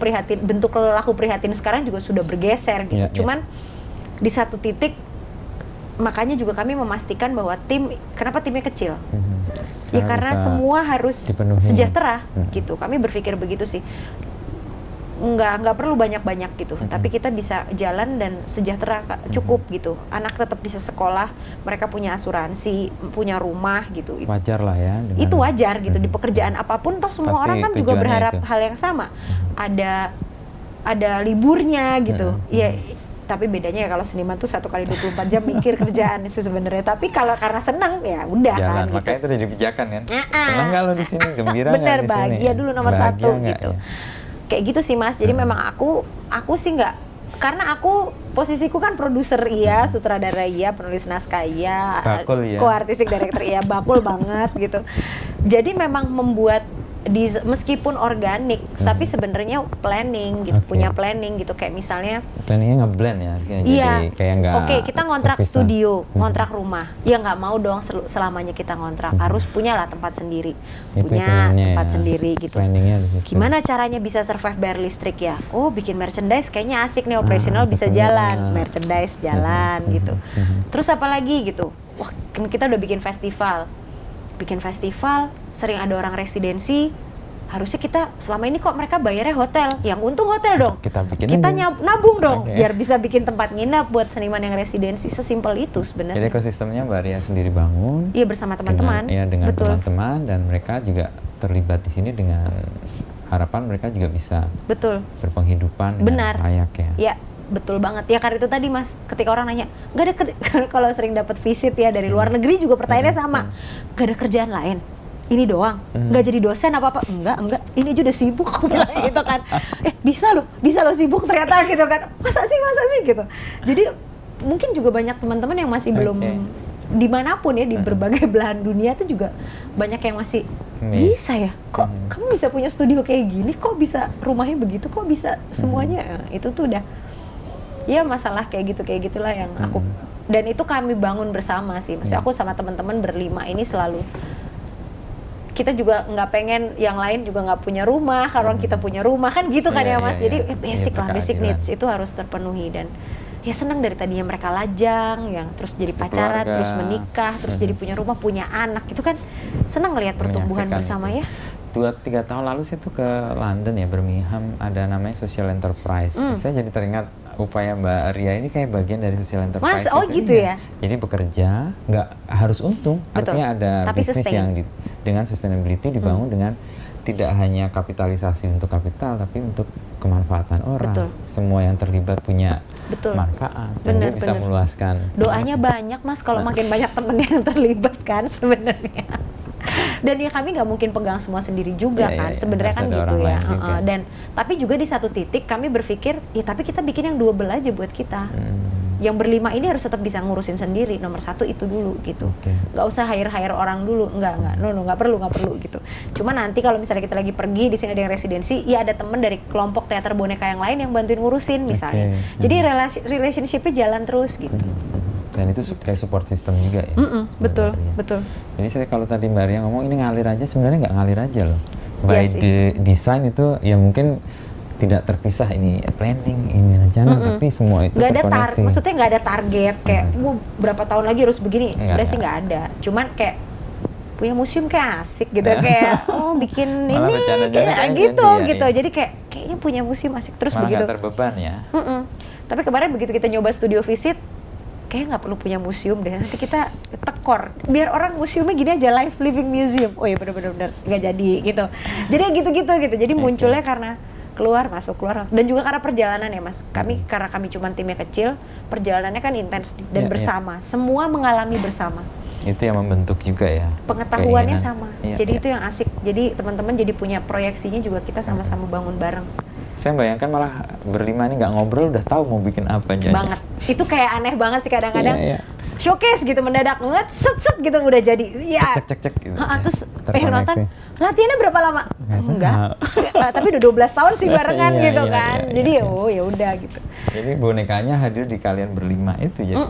lelaku prihatin sekarang juga sudah bergeser gitu. Cuman di satu titik makanya juga kami memastikan bahwa kenapa timnya kecil? Ya karena semua harus sejahtera gitu. Kami berpikir begitu sih. Nggak perlu banyak-banyak gitu, tapi kita bisa jalan dan sejahtera cukup gitu. Anak tetap bisa sekolah, mereka punya asuransi, punya rumah gitu. Wajar lah ya. Itu wajar gitu, di pekerjaan apapun toh semua orang kan juga berharap hal yang sama. Ada liburnya gitu. Ya tapi bedanya ya kalau seniman tuh 1 kali 24 jam mikir kerjaan sih sebenarnya. Tapi kalau karena senang ya udah kan. Makanya gitu. Itu udah dipijakan kan. Senang kalau di sini, gembira nggak di sini. Bener, bahagia dulu nomor 1 gitu. Kayak gitu sih Mas. Jadi memang aku sih nggak, karena aku posisiku kan produser iya, sutradara iya, penulis naskah iya, co-artistic director iya, bakul banget gitu. Jadi memang membuat meskipun organik, tapi sebenarnya planning gitu, punya planning gitu. Kayak misalnya planningnya nge-blend ya, iya, jadi kayak nggak kita ngontrak studio, ngontrak rumah, ya nggak mau dong selamanya kita ngontrak, harus punyalah tempat sendiri, punya tempat sendiri gitu. Gimana caranya bisa survive bayar listrik ya? Oh, bikin merchandise kayaknya asik nih, operasional bisa jalan, merchandise jalan gitu. Terus apa lagi gitu? Wah, kita udah bikin festival, sering ada orang residensi, harusnya kita selama ini kok mereka bayarnya hotel, yang untung hotel dong, kita nabung dong, biar bisa bikin tempat nginap buat seniman yang residensi. Sesimpel itu sebenarnya. Jadi ekosistemnya Mbak Ria sendiri bangun, iya, bersama teman-teman, dengan teman-teman, dan mereka juga terlibat di sini dengan harapan mereka juga bisa berpenghidupan dengan layak ya. Iya. Betul banget ya, karena itu tadi Mas, ketika orang nanya nggak ada kalau sering dapat visit ya dari luar negeri juga pertanyaannya sama, nggak ada kerjaan lain, ini doang, nggak jadi dosen apa enggak, ini aja udah sibuk, aku bilang gitu kan. Bisa loh sibuk ternyata gitu kan, masa sih gitu. Jadi mungkin juga banyak teman-teman yang masih belum, dimanapun ya, di berbagai belahan dunia tuh juga banyak yang masih bisa ya, kok kamu bisa punya studio kayak gini, kok bisa rumahnya begitu, kok bisa semuanya. Itu tuh udah ya masalah kayak gitulah yang aku, dan itu kami bangun bersama sih. Maksudnya aku sama teman-teman berlima ini selalu, kita juga nggak pengen yang lain juga nggak punya rumah kalau kita punya rumah kan gitu kan ya Mas. Jadi basic needs itu harus terpenuhi. Dan ya senang dari tadinya mereka lajang, yang terus jadi pacaran, terus menikah, terus jadi punya rumah, punya anak, itu kan senang ngelihat pertumbuhan bersama ya. 2-3 tahun lalu saya tuh ke London ya, Birmingham, ada namanya social enterprise. Saya jadi teringat upaya Mbak Ria ini kayak bagian dari social enterprise. Mas, gitu ya? Jadi bekerja nggak harus untung, artinya ada bisnis yang dengan sustainability dibangun dengan tidak hanya kapitalisasi untuk kapital, tapi untuk kemanfaatan orang. Semua yang terlibat punya manfaat, dan dia bisa meluaskan. Doanya banyak Mas, kalau makin banyak temen yang terlibat kan sebenarnya. Dan ya kami nggak mungkin pegang semua sendiri juga kan, sebenarnya kan gitu ya. Dan tapi juga di satu titik kami berpikir, ya tapi kita bikin yang double aja buat kita. Yang berlima ini harus tetap bisa ngurusin sendiri, nomor 1 itu dulu gitu. Nggak usah hire nggak orang dulu, nggak perlu gitu. Cuma nanti kalau misalnya kita lagi pergi, di sini ada yang residensi, ya ada temen dari kelompok teater boneka yang lain yang bantuin ngurusin misalnya. Jadi relationship-nya jalan terus gitu. Dan itu kayak support system juga ya. Betul. Jadi saya kalau tadi Mbak Ria ngomong ini ngalir aja, sebenarnya nggak ngalir aja loh. By design itu ya mungkin tidak terpisah, ini planning, ini rencana, tapi semua itu terkoneksi. Maksudnya nggak ada target kayak berapa tahun lagi harus begini. Sebenarnya sih nggak ada. Cuman kayak punya museum kayak asik gitu, kayak bikin ini kayak gitu. Jadi kayaknya punya museum asik terus. Malah begitu. Nggak terbeban ya. Tapi kemarin begitu kita nyoba studio visit, kayaknya nggak perlu punya museum deh, nanti kita tekor biar orang museumnya gini aja, live living museum. Oh iya bener nggak jadi gitu. Jadi gitu. Jadi munculnya karena keluar masuk, dan juga karena perjalanan ya Mas. Karena kami cuma timnya kecil, perjalanannya kan intens dan bersama. Semua mengalami bersama. Itu yang membentuk juga ya. Pengetahuannya keinginan. sama. Iya, Jadi iya. itu yang asik. Jadi teman-teman jadi punya proyeksinya juga kita sama-sama bangun bareng. Saya bayangkan malah berlima ini nggak ngobrol udah tahu mau bikin apa aja. Banget. Itu kayak aneh banget sih kadang-kadang. Iya, iya. Showcase gitu mendadak set gitu udah jadi. Iya. Cek gitu. Terus Terkoneksi. nonton latihannya berapa lama? Nggak Enggak. Tapi udah 12 tahun sih barengan Iya, gitu iya, kan. iya, Jadi iya. ya udah gitu. Jadi bonekanya hadir di kalian berlima itu jadi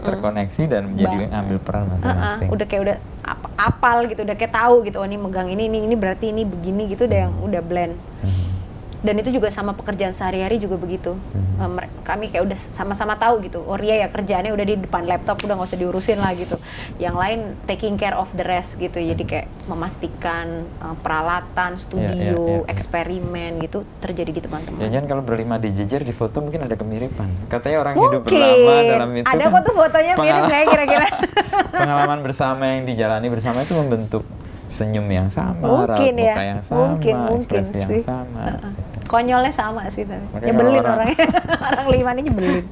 terkoneksi dan menjadi ngambil peran masing-masing. Udah kayak udah apal gitu, udah kayak tahu gitu. Oh ini megang ini berarti ini begini gitu udah yang udah blend. Dan itu juga sama pekerjaan sehari-hari juga begitu. Kami kayak udah sama-sama tahu gitu. Oh Ria ya kerjaannya udah di depan laptop, udah nggak usah diurusin lah gitu. Yang lain taking care of the rest gitu. Jadi kayak memastikan peralatan, studio, eksperimen gitu terjadi di teman-teman. Jangan kalau berlima dijejer di foto mungkin ada kemiripan. Katanya orang Mungkin. hidup berlama dalam itu. Ada kok tuh fotonya mirip nggak ya kira-kira? Pengalaman bersama yang dijalani bersama itu membentuk senyum yang sama, raut Mungkin ya. muka yang sama, Mungkin ekspresi yang sih. sama. Konyolnya sama sih tapi. Makanya Nyebelin kalau orangnya. Orang lima ini nyebelin.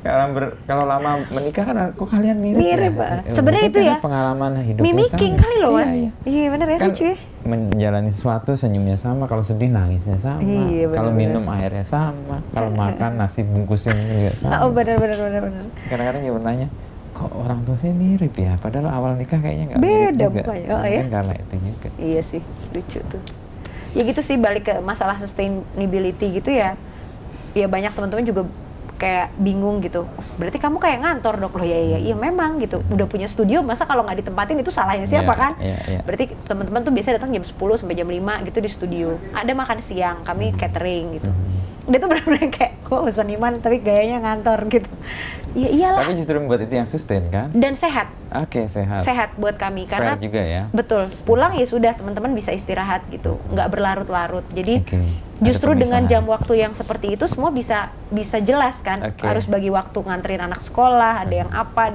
Kalau lama menikah kan kok kalian mirip Mirip, ya? Pak. Sebenarnya itu ya, pengalaman hidupnya Mimicking sama. kali loh mas. Iya, Iya bener ya, kan lucu ya. menjalani sesuatu senyumnya sama, kalau sedih nangisnya sama, Iya, kalau bener-bener. minum airnya sama, kalau makan nasi bungkusnya juga sama. Oh bener. Kadang-kadang juga nanya, kok orang tua saya mirip ya? Padahal awal nikah kayaknya nggak mirip Beda juga. mukanya. Oh, Mungkin ya? karena itu juga. Iya sih, lucu tuh. Ya gitu sih, balik ke masalah sustainability gitu ya. Ya banyak teman-teman juga kayak bingung gitu. Berarti kamu kayak ngantor dok. Loh iya memang gitu. Udah punya studio, masa kalau nggak ditempatin itu salahnya siapa Iya, kan? iya. Berarti teman-teman tuh biasa datang jam 10 sampai jam 5 gitu di studio. Ada makan siang, kami catering gitu. Dia tuh benar-benar kayak, kok seniman tapi gayanya ngantor gitu. Ya iyalah. Tapi justru membuat itu yang sustain kan? Dan sehat. Oke, sehat. Sehat buat kami karena Fair juga ya. betul, pulang ya sudah teman-teman bisa istirahat gitu, nggak berlarut-larut. Jadi Oke, justru ada dengan pemisahan. jam waktu yang seperti itu semua bisa jelas kan. Oke. Harus bagi waktu nganterin anak sekolah, ada yang apa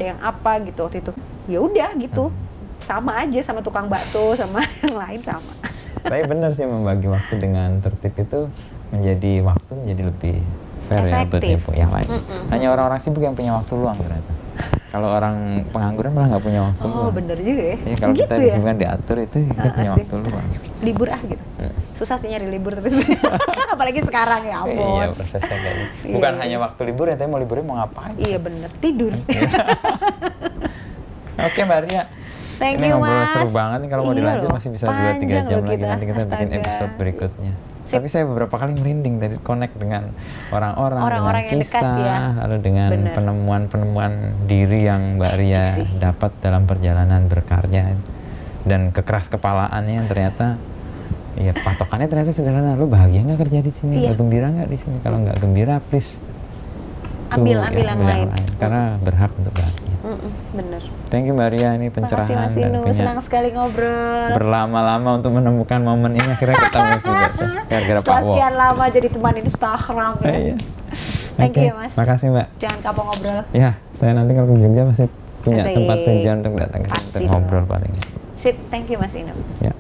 gitu waktu itu. Ya udah gitu, sama aja sama tukang bakso sama yang lain sama. Tapi benar sih membagi waktu dengan tertib itu menjadi waktu menjadi lebih fair ya buat Efektif. yang lain. Hanya orang-orang sibuk yang punya waktu luang ternyata. Kalau orang pengangguran malah nggak punya waktu Oh luang. bener juga ya. Ya, kalau gitu kita ya. disibukkan diatur itu kita punya sih. waktu luang. Libur gitu. Susah sih nyari libur tapi sebenarnya apalagi sekarang ya ampun. Iya prosesnya kayak gitu. Iya, Bukan iya. hanya waktu libur ya, tapi mau liburnya mau ngapain? Iya bener, tidur. Oke Mbak Ria. Thank Ini you, ngobrol Mas. seru banget nih, kalau mau Iya dilanjut loh, masih bisa 2-3 panjang jam loh lagi. kita. Nanti kita bikin Astaga. episode berikutnya. Sip. Tapi saya beberapa kali merinding dari connect dengan orang-orang, Orang-orang dengan yang dekat kisah, ya. lalu dengan Bener. penemuan-penemuan diri yang Mbak Ria Asik sih. dapat dalam perjalanan berkarya. Dan kekeras kepalaannya yang ternyata, ya patokannya ternyata sederhana. Lu bahagia nggak kerja di sini? Iya. Nggak gembira nggak di sini? Kalau nggak gembira, please Ambil tuh, yang lain. Karena berhak untuk bahagia. Bener. Thank you Mbak Ria, ini Makasih pencerahan Mas dan Inu, punya senang sekali ngobrol. berlama-lama untuk menemukan momen ini, akhirnya ketemu juga tuh gara-gara Pak Setelah Wo. sekian lama jadi teman Instagram ya. Iya. Thank Oke, you ya Mas. Makasih Mbak. Jangan kapok ngobrol. Ya, saya nanti kalau ke Jogja pasti punya Asik. tempat tujuan untuk datang ke sini, Pasti untuk ngobrol paling. Sip, thank you Mas Inu. Ya.